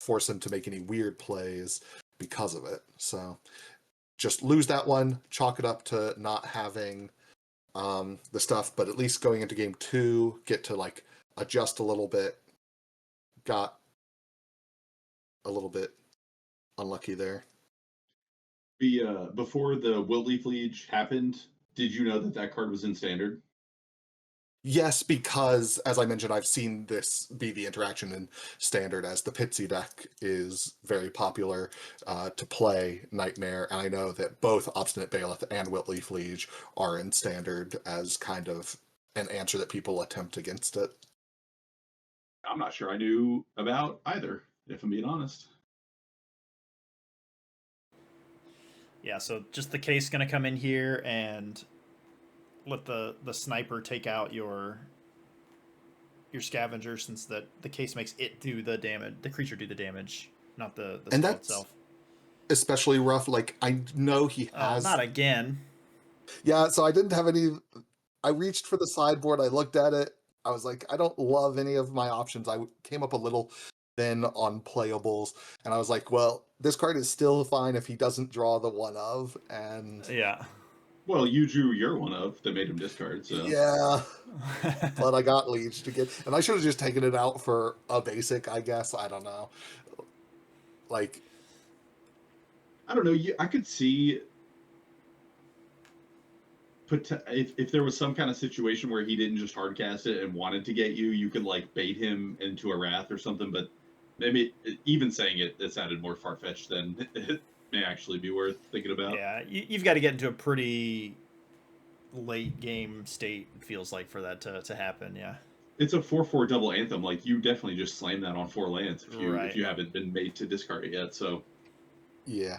force him to make any weird plays because of it. So just lose that one, chalk it up to not having the stuff, but at least going into game 2, get to like adjust a little bit. Got a little bit unlucky there. Before the Wilt Leaf Liege happened, did you know that that card was in standard? Yes, because as I mentioned, I've seen this be the interaction in standard, as the Pitsy deck is very popular to play Nightmare, and I know that both Obstinate Bailiff and Wilt Leaf Liege are in standard as kind of an answer that people attempt against it. I'm not sure I knew about either, if I'm being honest. Yeah, so just the case going to come in here and let the sniper take out your scavenger, since the case makes it do the damage, the creature do the damage, not the And spell that's itself. especially rough. Like, I know he Oh, has. not again. Yeah, so I didn't have any. I reached for the sideboard. I looked at it. I was like, I don't love any of my options. I came up a little thin on playables, and I was like, well, this card is still fine if he doesn't draw the one of. And Yeah. Well, you drew your one of that made him discard, so yeah, but I got Leech to get, and I should have just taken it out for a basic, I guess. I don't know. Like, I don't know. I could see if there was some kind of situation where he didn't just hardcast it and wanted to get you, you could like bait him into a wrath or something. But maybe even saying it sounded more far fetched than it may actually be worth thinking about. Yeah, you've got to get into a pretty late game state, it feels like, for that to happen. Yeah. It's a 4/4 double anthem. Like you definitely just slam that on 4 lands if Right. you haven't been made to discard it yet. So yeah.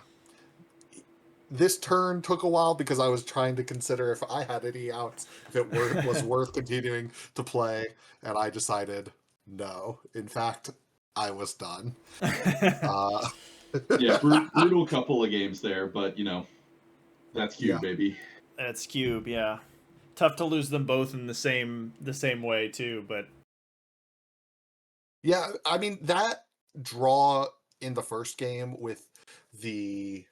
This turn took a while because I was trying to consider if I had any outs, if it was worth continuing to play, and I decided no. In fact, I was done. yeah, brutal couple of games there, but that's yeah. Cube, baby. That's Cube. Yeah. Tough to lose them both in the same way too, but Yeah, I mean, that draw in the first game with the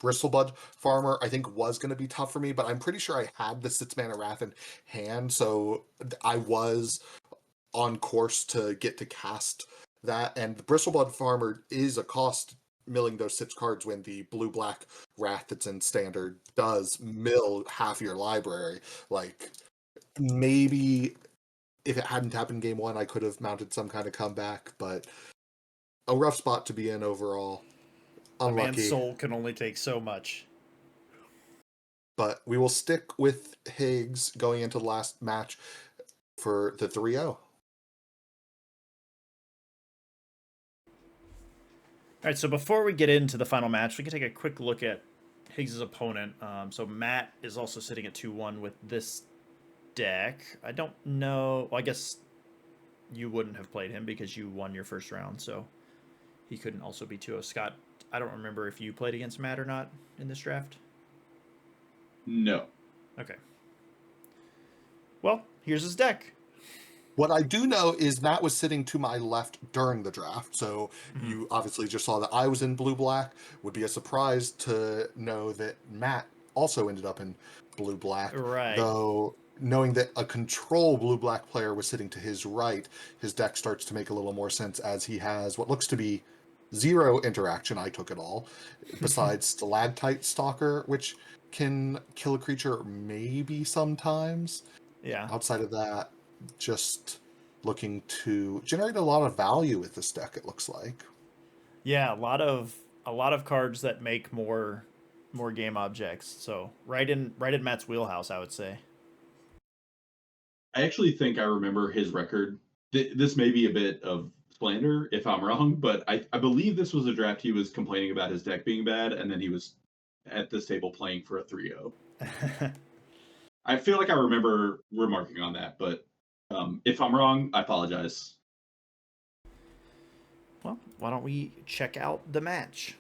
Bristlebud Farmer, I think, was going to be tough for me, but I'm pretty sure I had the 6-mana Wrath in hand, so I was on course to get to cast that. And the Bristlebud Farmer is a cost milling those 6 cards when the blue-black Wrath that's in standard does mill half your library. Like, maybe if it hadn't happened game 1, I could have mounted some kind of comeback, but a rough spot to be in overall. Unlucky. A man's soul can only take so much. But we will stick with Higgs going into the last match for the 3-0. All right, so before we get into the final match, we can take a quick look at Higgs' opponent. So Matt is also sitting at 2-1 with this deck. I don't know. Well, I guess you wouldn't have played him because you won your first round, so he couldn't also be 2-0. Scott, I don't remember if you played against Matt or not in this draft. No. Okay. Well, here's his deck. What I do know is Matt was sitting to my left during the draft, so you obviously just saw that I was in blue-black. Would be a surprise to know that Matt also ended up in blue-black. Right. Though, knowing that a control blue-black player was sitting to his right, his deck starts to make a little more sense, as he has what looks to be 0 interaction, I took it all, besides Stalactite Stalker, which can kill a creature maybe sometimes. Yeah. Outside of that, just looking to generate a lot of value with this deck, it looks like. Yeah, a lot of cards that make more game objects. So right in Matt's wheelhouse, I would say. I actually think I remember his record. This may be a bit of slander if I'm wrong, but I believe this was a draft he was complaining about his deck being bad, and then he was at this table playing for a 3-0. I feel like I remember remarking on that, but if I'm wrong, I apologize. Well, why don't we check out the match?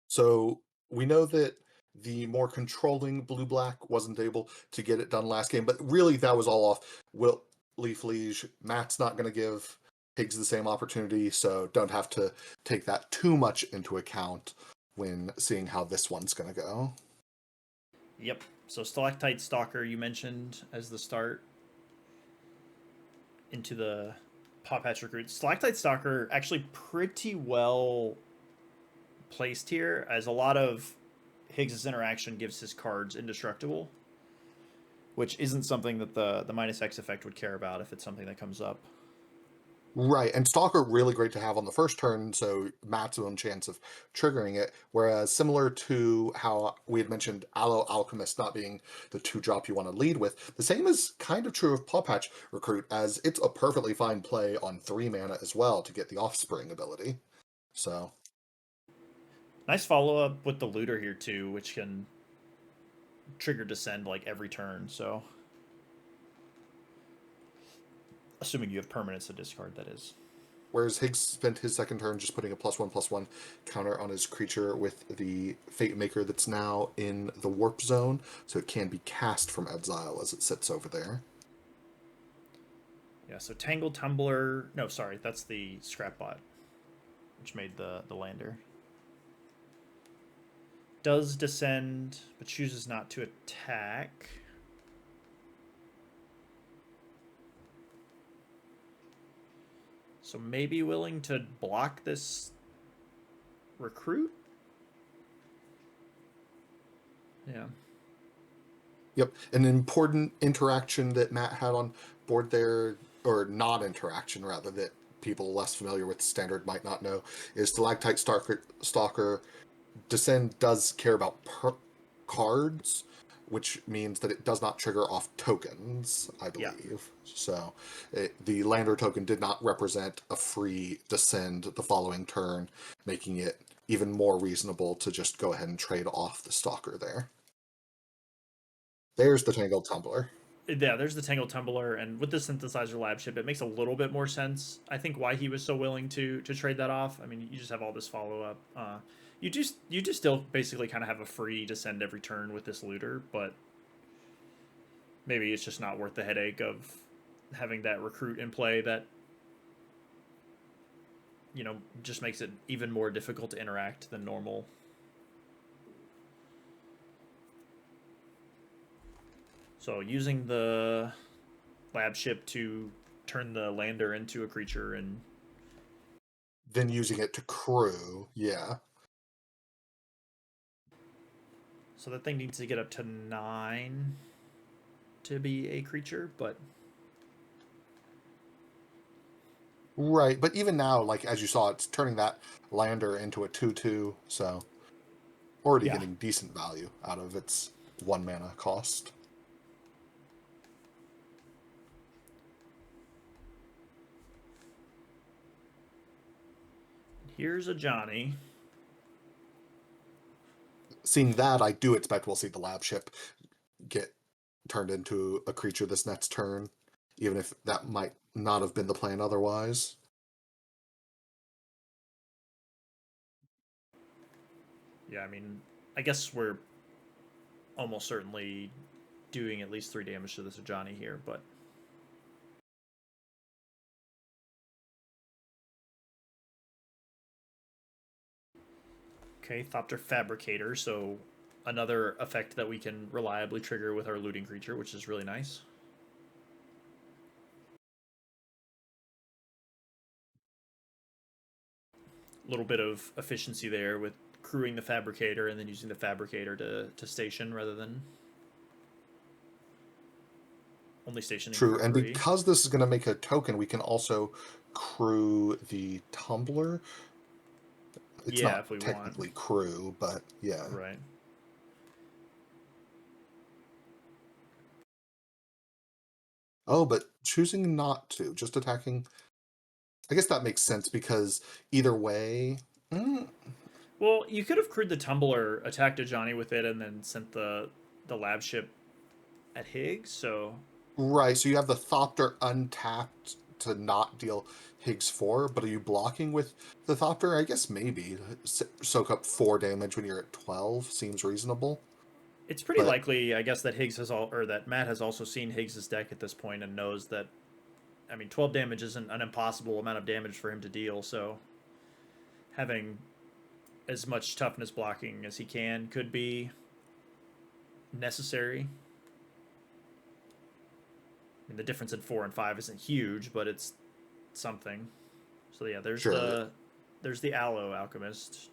So we know that the more controlling blue-black wasn't able to get it done last game, but really that was all off Wilt Leaf Liege. Matt's not going to give Higgs the same opportunity, so don't have to take that too much into account. when seeing how this one's going to go. Yep. So Stalactite Stalker you mentioned as the start into the Paw Patch Recruit. Stalactite Stalker actually pretty well placed here, as a lot of Higgs's interaction gives his cards indestructible, which isn't something that the minus X effect would care about if it's something that comes up. Right, and Stalker really great to have on the first turn, so maximum chance of triggering it. Whereas similar to how we had mentioned Aloe Alchemist not being the 2-drop you want to lead with, the same is kind of true of Paw Patch Recruit, as it's a perfectly fine play on 3 mana as well to get the Offspring ability. So nice follow up with the Looter here too, which can trigger Descend like every turn. So assuming you have permanents to discard, that is. whereas Higgs spent his second turn just putting a +1/+1 counter on his creature with the Fate Maker that's now in the Warp Zone, so it can be cast from exile as it sits over there. Yeah, so Tangle Tumbler... No, sorry, that's the Scrapbot, which made the lander. Does Descend, but chooses not to attack. So maybe willing to block this Recruit? Yeah. Yep, an important interaction that Matt had on board there, or non-interaction rather, that people less familiar with Standard might not know, is Stalactite Stalker Descend does care about cards, which means that it does not trigger off tokens, I believe. Yeah. So the Lander token did not represent a free Descend the following turn, making it even more reasonable to just go ahead and trade off the Stalker there. There's the Tangled Tumbler. Yeah, there's the Tangle Tumbler, and with the Synthesizer Lab ship, it makes a little bit more sense. I think why he was so willing to trade that off. I mean, you just have all this follow up. You just still basically kind of have a free Descend every turn with this Looter, but maybe it's just not worth the headache of having that Recruit in play that just makes it even more difficult to interact than normal. So using the lab ship to turn the lander into a creature and then using it to crew, yeah. So that thing needs to get up to 9 to be a creature, but Right, but even now, like as you saw, it's turning that lander into a 2/2, so already getting decent value out of its 1 mana cost. Here's a Johnny. Seeing that, I do expect we'll see the lab ship get turned into a creature this next turn, even if that might not have been the plan otherwise. Yeah, I mean, I guess we're almost certainly doing at least 3 damage to this Johnny here, but okay, Thopter Fabricator, so another effect that we can reliably trigger with our looting creature, which is really nice. A little bit of efficiency there with crewing the Fabricator and then using the Fabricator to station rather than only stationing True, for and free. because this is going to make a token, we can also crew the Tumbler. It's Yeah, not if we technically want. crew, but yeah. Right. Oh, but choosing not to, just attacking. I guess that makes sense because either way. Well, you could have crewed the Tumbler, attacked a Johnny with it, and then sent the lab ship at Higgs. So Right, so you have the Thopter untapped to not deal Higgs 4, but are you blocking with the Thopter? I guess maybe. Soak up 4 damage when you're at 12 seems reasonable. it's pretty But likely, I guess, that that Matt has also seen Higgs's deck at this point and knows that. I mean, 12 damage isn't an impossible amount of damage for him to deal. So having as much toughness blocking as he can could be necessary. I mean, the difference in 4 and 5 isn't huge, but it's something. So yeah, Sure. there's the Aloe Alchemist.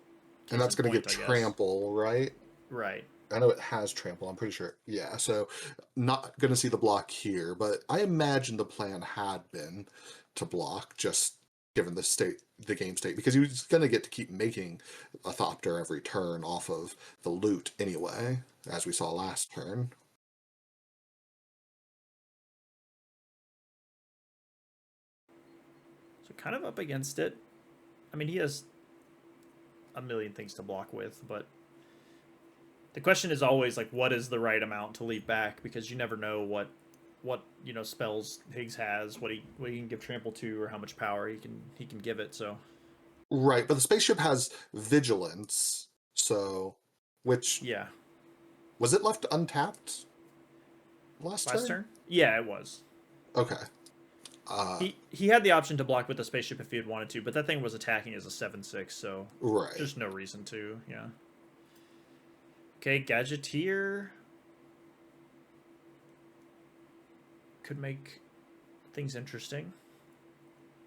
And Case that's in going to point, get I guess. trample, right? Right. I know it has trample, I'm pretty sure. Yeah, so not going to see the block here, but I imagine the plan had been to block, just given the game state, because he was going to get to keep making a Thopter every turn off of the loot anyway, as we saw last turn. So kind of up against it. I mean, he has a million things to block with, but the question is always like, what is the right amount to leave back? Because you never know what spells Higgs has, what he can give trample to, or how much power he can give it. So Right, but the spaceship has vigilance, so which yeah, was it left untapped last last turn? turn, yeah, it was. Okay. Uh, He had the option to block with the spaceship if he had wanted to, but that thing was attacking as a 7/6, so right. just no reason to. Yeah. Okay, Gadgeteer could make things interesting.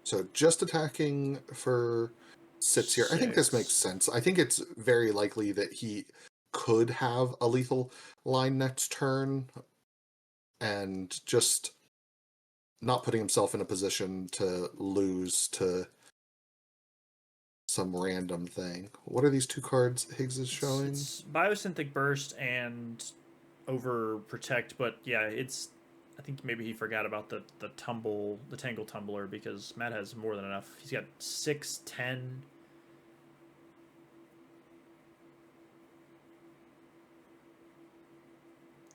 So just attacking for sits here. I think this makes 6. sense. I think it's very likely that he could have a lethal line next turn and just not putting himself in a position to lose to some random thing. What are these two cards Higgs is showing? It's Biosynthetic Burst and Overprotect, but yeah, it's. I think maybe he forgot about the Tangle Tumbler because Matt has more than enough. He's got 6, 10,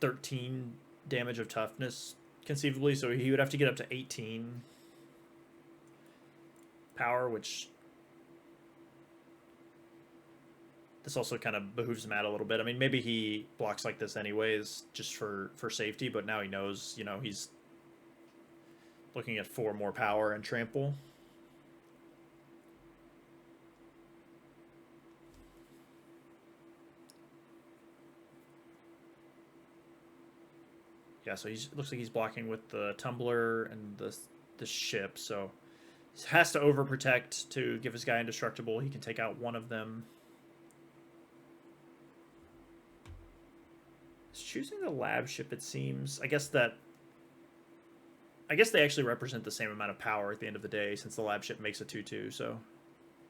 13 damage of toughness conceivably, so he would have to get up to 18 power, which this also kind of behooves Matt a little bit. I mean, maybe he blocks like this anyways, just for safety, but now he knows, he's looking at 4 more power and trample. Yeah, so he's looks like he's blocking with the tumbler and the ship, so he has to overprotect to give his guy indestructible. He can take out one of them. He's choosing the lab ship, it seems. I guess they actually represent the same amount of power at the end of the day, since the lab ship makes a 2/2. So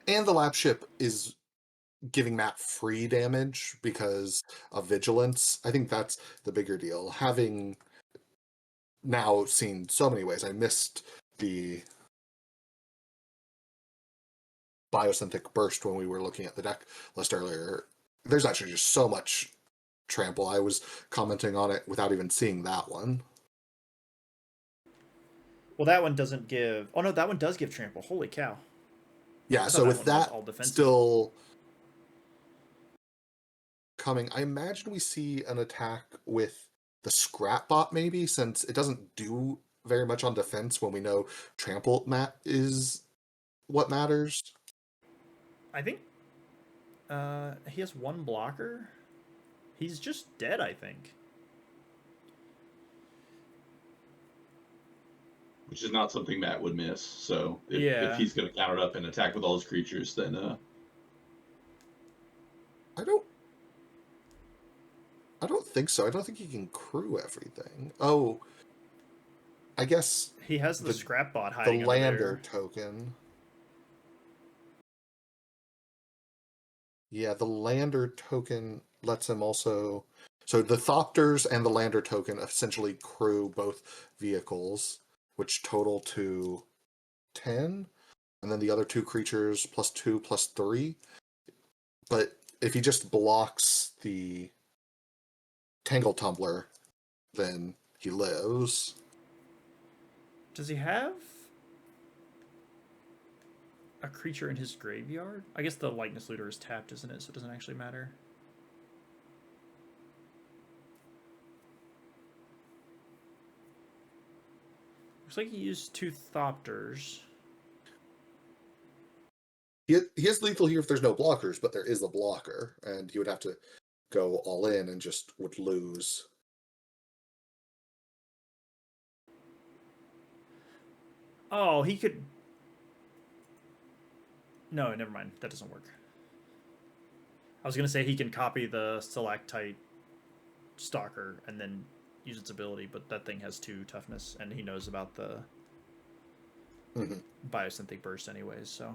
And the lab ship is giving Matt free damage because of vigilance. I think that's the bigger deal. Having now seen so many ways, I missed the biosynthetic burst when we were looking at the deck list earlier. There's actually just so much trample. I was commenting on it without even seeing that one. well, that one doesn't give. Oh no, that one does give trample. Holy cow! Yeah, I thought so that with one was that all defensive. still coming, I imagine we see an attack with the scrap bot maybe, since it doesn't do very much on defense when we know trample mat is what matters. I think he has one blocker. He's just dead, I think. which is not something Matt would miss. So if Yeah. he's going to counter it up and attack with all his creatures, then I don't I don't think so. I don't think he can crew everything. Oh, I guess He has the the scrap bot the hiding under lander there. token. Yeah, the lander token lets him also. So the Thopters and the lander token essentially crew both vehicles, which total to 10. And then the other two creatures +2, +3. But if he just blocks the Tangle Tumbler, then he lives. Does he have a creature in his graveyard? I guess the Likeness Looter is tapped, isn't it? So it doesn't actually matter. Looks like he used 2 Thopters. He is lethal here if there's no blockers, but there is a blocker, and he would have to go all in and just would lose. Oh, he could... No, never mind. That doesn't work. I was going to say he can copy the Stalactite Stalker and then use its ability, but that thing has 2 toughness, and he knows about the Biosynthetic Burst anyways, so...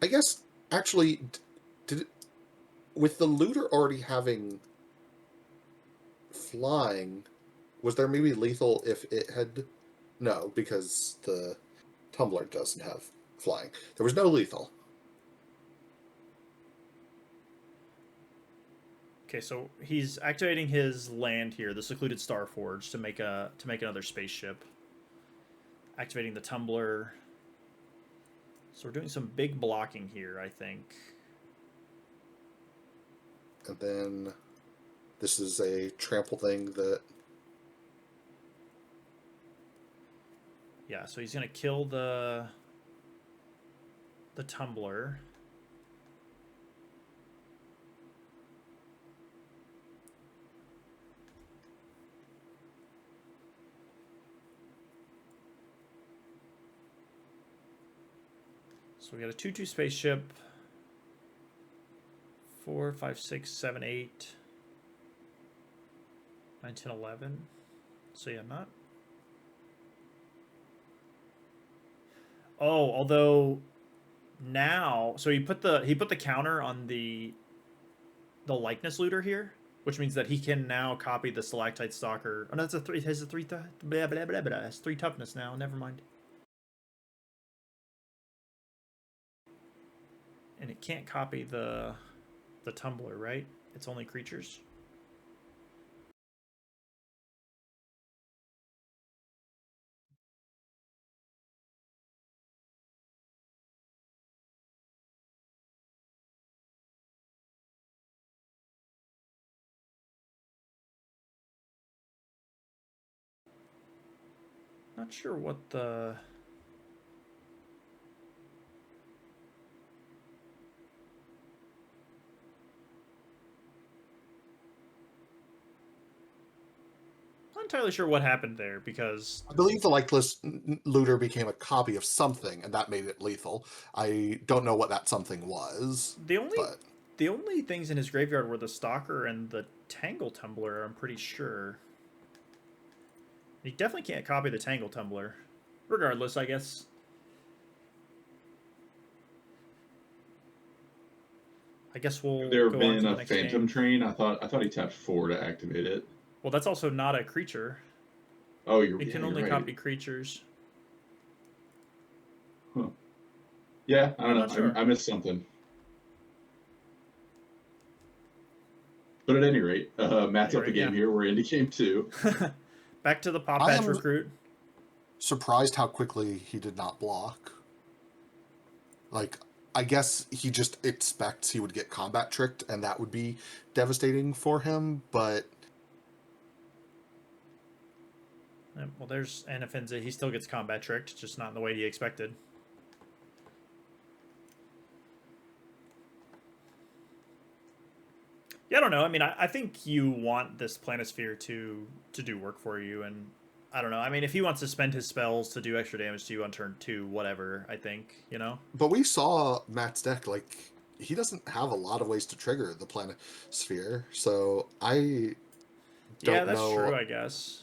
I guess, actually, with the looter already having flying, was there maybe lethal if it had... No, because the tumbler doesn't have flying. There was no lethal. Okay, so he's activating his land here, the Secluded Starforge, to make another spaceship. Activating the tumbler. So we're doing some big blocking here, I think. And then this is a trample thing that... Yeah, so he's going to kill the tumbler. So we got a 2/2 spaceship. 4, 5, 6, 7, 8, 9, 10, 11. So yeah, not... Oh, although now, so he put the counter on the likeness looter here, which means that he can now copy the Stalactite Stalker. Oh, no, that's a 3. It has a 3 blah, blah, blah, blah, blah. It's 3 toughness now. Never mind. And it can't copy the tumbler, right? It's only creatures. Not sure what the... Not entirely sure what happened there, because I believe the likeless looter became a copy of something, and that made it lethal. I don't know what that something was. the only but the only things in his graveyard were the Stalker and the Tangle Tumbler, I'm pretty sure. He definitely can't copy the Tangle Tumbler. Regardless, I guess. I guess we'll There go have on to been the a next Phantom game. Train. I thought he tapped 4 to activate it. Well, that's also not a creature. Oh, It can you're only right. copy creatures. Huh. Yeah, I I'm don't not know. sure. I missed something. But at any rate, Matt's up a game here. We're into game 2. Back to the Pop I Patch am recruit. surprised how quickly he did not block. Like, I guess he just expects he would get combat tricked, and that would be devastating for him, but... Well, there's Anafinza. He still gets combat tricked, just not in the way he expected. Yeah, I don't know. I mean, I think you want this Planisphere to do work for you, and I don't know. I mean, if he wants to spend his spells to do extra damage to you on turn 2, whatever, I think, you know? But we saw Matt's deck, like, he doesn't have a lot of ways to trigger the Planisphere, so I Yeah, don't that's true, know I guess.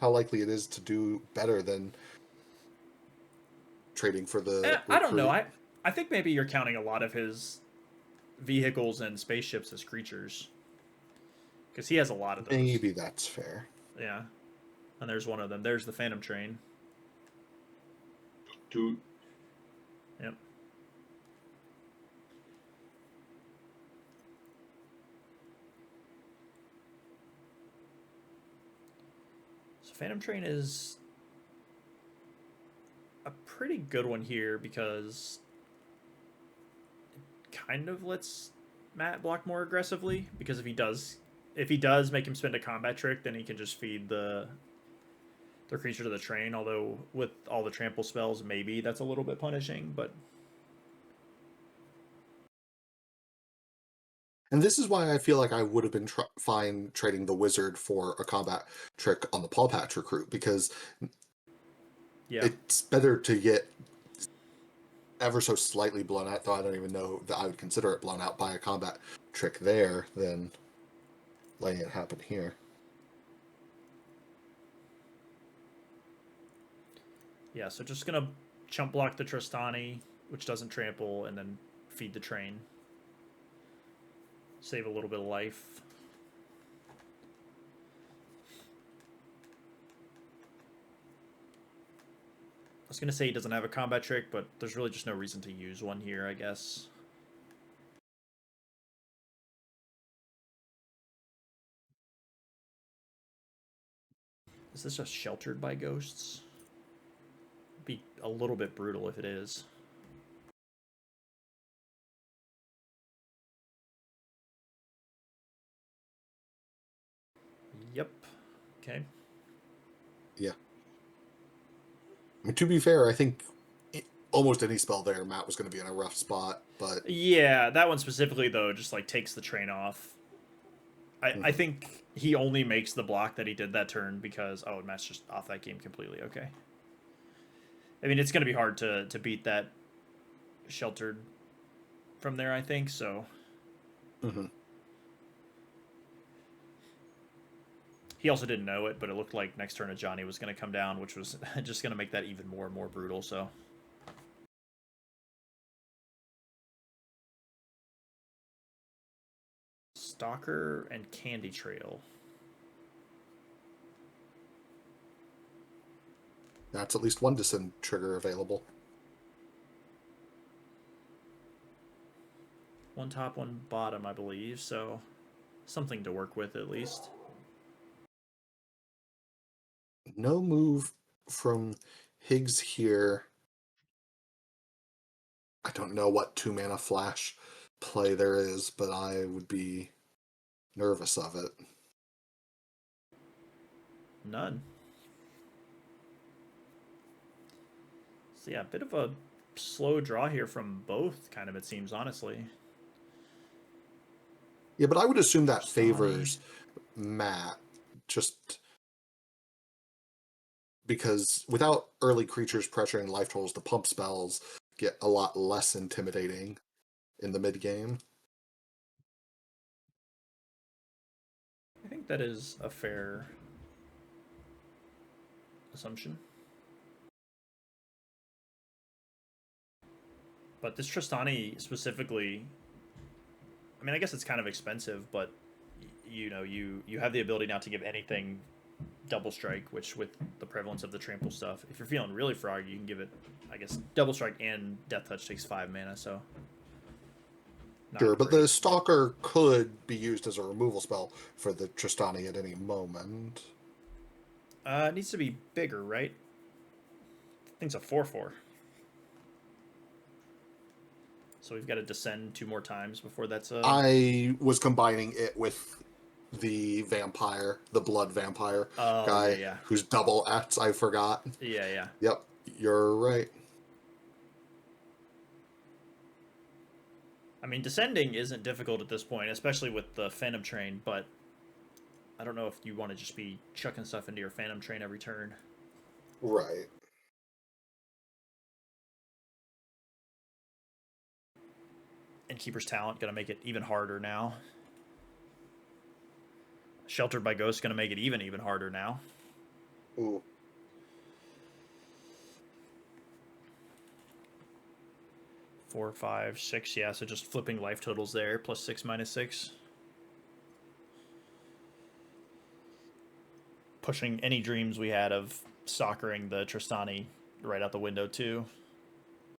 how likely it is to do better than trading for the I don't know. recruit. I think maybe you're counting a lot of his vehicles and spaceships as creatures. Because he has a lot of those. Maybe that's fair. Yeah. And there's one of them. There's the Phantom Train. Toot. Yep. So Phantom Train is a pretty good one here because it kind of lets Matt block more aggressively, because if he does make him spend a combat trick, then he can just feed the creature to the train. Although with all the trample spells, maybe that's a little bit punishing, but And this is why I feel like I would have been fine trading the wizard for a combat trick on the Paul Patch recruit, because yeah, it's better to get ever so slightly blown out, though I don't even know that I would consider it blown out by a combat trick there, than letting it happen here. yeah. So just gonna chump block the Tristani, which doesn't trample, and then feed the train. Save a little bit of life. I was gonna say he doesn't have a combat trick, but there's really just no reason to use one here, I guess. Is this just sheltered by ghosts? Be a little bit brutal if it is. Yep. Okay. Yeah. I mean, to be fair, I think almost any spell there, Matt was going to be in a rough spot, but Yeah, that one specifically though just like takes the train off. I think he only makes the block that he did that turn because Matt's just off that game completely. Okay. I mean, it's going to be hard to beat that sheltered from there, I think, so. He also didn't know it, but it looked like next turn Johnny was going to come down, which was just going to make that even more and more brutal, so. Stalker and Candy Trail. that's at least one descend trigger available. One top, one bottom, I believe, so something to work with at least. No move from Higgs here. I don't know what 2-mana flash play there is, but I would be nervous of it. None. So yeah, a bit of a slow draw here from both, kind of, it seems, honestly. Yeah, but I would assume that favors Matt, just because without early creatures pressuring life totals, the pump spells get a lot less intimidating in the mid game. I think that is a fair assumption. But this Tristani specifically, I mean, I guess it's kind of expensive, but you have the ability now to give anything double strike, which with the prevalence of the trample stuff, if you're feeling really froggy, you can give it, I guess, double strike and death touch takes 5 mana, so. Sure, but the Stalker could be used as a removal spell for the Tristani at any moment. It needs to be bigger, right? I think it's a 4/4. So we've got to descend 2 more times before that's a. I was combining it with the vampire, the blood vampire guy, who's double X. I forgot. Yeah. Yep, you're right. I mean, descending isn't difficult at this point, especially with the Phantom Train, but I don't know if you want to just be chucking stuff into your Phantom Train every turn. Right. And Keeper's Talent going to make it even harder now. Sheltered by Ghost going to make it even harder now. Ooh. Four, 5, 6, yeah, so just flipping life totals there, +6, -6. Pushing any dreams we had of soccering the Tristani right out the window, too.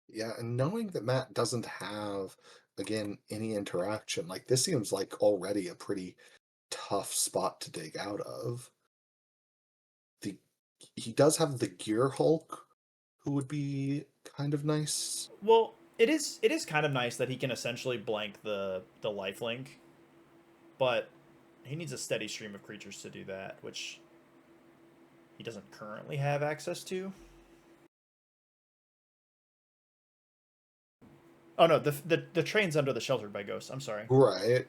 Yeah, and knowing that Matt doesn't have, again, any interaction, like, this seems like already a pretty tough spot to dig out of. He does have the Gear Hulk, who would be kind of nice. Well, It is kind of nice that he can essentially blank the lifelink, but he needs a steady stream of creatures to do that, which he doesn't currently have access to. Oh no, the train's under the Sheltered by Ghosts. I'm sorry. Right.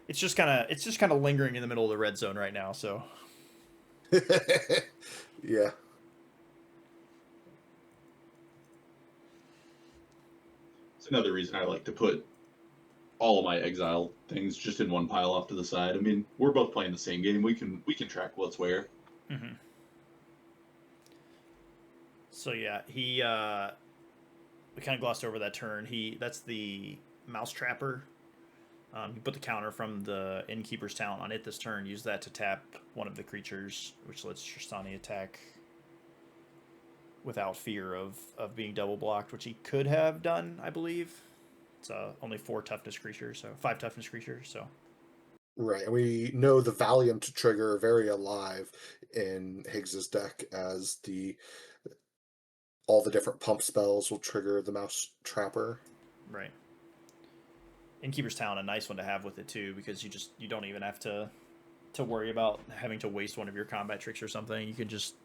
It's just kind of lingering in the middle of the red zone right now. So Yeah. It's another reason I like to put all of my exile things just in one pile off to the side. I mean, we're both playing the same game. We can track what's where. Mm-hmm. So yeah, we kind of glossed over that turn. That's the Mouse Trapper. You put the counter from the Innkeeper's Talent on it this turn. Use that to tap one of the creatures, which lets Tristani attack without fear of being double blocked, which he could have done, I believe. It's only 4 toughness creatures, so 5 toughness creatures. So Right, and we know the Valiant trigger very alive in Higgs's deck, as all the different pump spells will trigger the Mouse Trapper. right. Innkeeper's Talent, a nice one to have with it too, because you don't even have to worry about having to waste one of your combat tricks or something. You can just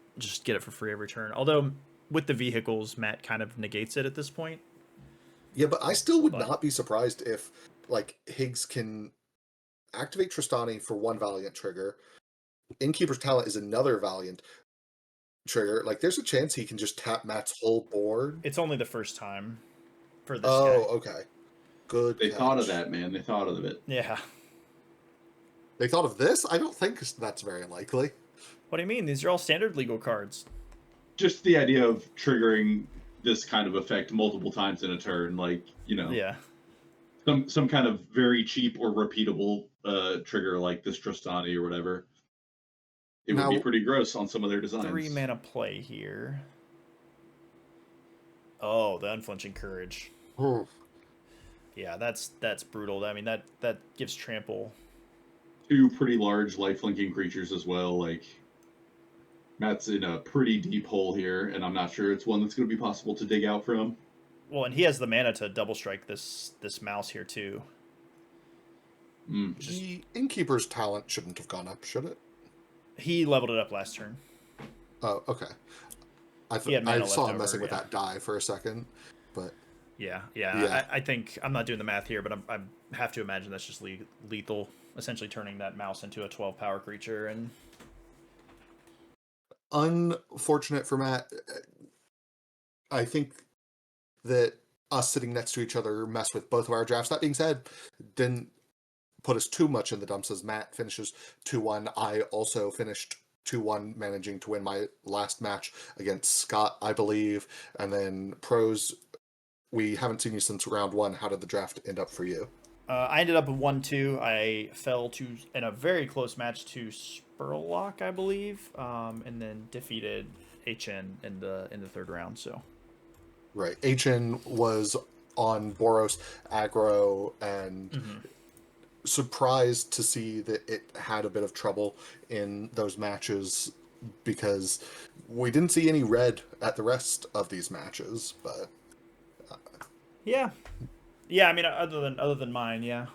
get it for free every turn. Although with the vehicles, Matt kind of negates it at this point. Yeah, but I still would not be surprised if Higgs can activate Tristani for 1 Valiant trigger. Innkeeper's Talent is another Valiant trigger. There's a chance he can just tap Matt's whole board. It's only the first time for this guy. Oh, okay. Good They catch. thought of that, man. They thought of it. Yeah. They thought of this? I don't think that's very likely. What do you mean? These are all standard legal cards. Just the idea of triggering this kind of effect multiple times in a turn, Yeah. some kind of very cheap or repeatable trigger like this Tristani or whatever. It would be pretty gross on some of their designs. 3 mana play here. Oh, the Unflinching Courage. Oof. Yeah, that's brutal. I mean, that gives trample. 2 pretty large lifelinking creatures as well. Matt's in a pretty deep hole here, and I'm not sure it's one that's going to be possible to dig out from. Well, and he has the mana to double strike this mouse here too. The Innkeeper's Talent shouldn't have gone up, should it? He leveled it up last turn. Oh, okay. I saw him messing with that die for a second, but yeah. I think I'm not doing the math here, but I have to imagine that's just lethal, essentially turning that mouse into a 12 power creature. And unfortunate for Matt. I think that us sitting next to each other messed with both of our drafts. That being said, didn't put us too much in the dumps, as Matt finishes 2-1. I also finished 2-1, managing to win my last match against Scott, I believe. And then Prose, we haven't seen you since round 1. How did the draft end up for you? I ended up at 1-2. I fell in a very close match to Spurlock, I believe, and then defeated HN in the 3rd round. So right, HN was on Boros aggro, and surprised to see that it had a bit of trouble in those matches, because we didn't see any red at the rest of these matches. But yeah, I mean, other than mine, yeah.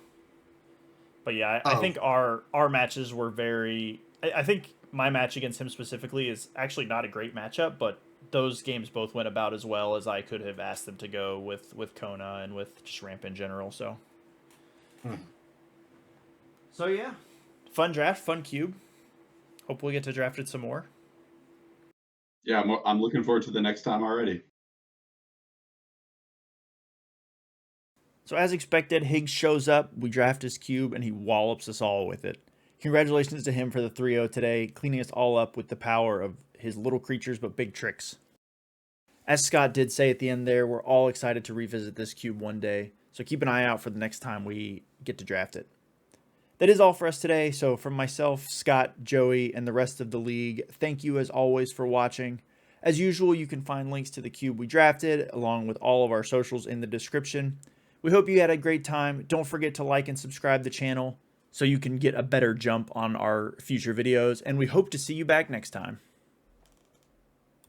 But yeah, I think our matches were very. I think my match against him specifically is actually not a great matchup, but those games both went about as well as I could have asked them to go with Kona and with just Ramp in general. So. So yeah, fun draft, fun cube. Hope we get to draft it some more. Yeah, I'm looking forward to the next time already. So as expected, Higgs shows up, we draft his cube, and he wallops us all with it. Congratulations to him for the 3-0 today, cleaning us all up with the power of his little creatures but big tricks. As Scott did say at the end there, we're all excited to revisit this cube one day, so keep an eye out for the next time we get to draft it. That is all for us today, so from myself, Scott, Joey, and the rest of the league, thank you as always for watching. As usual, you can find links to the cube we drafted, along with all of our socials in the description. We hope you had a great time. Don't forget to like and subscribe the channel so you can get a better jump on our future videos, and we hope to see you back next time.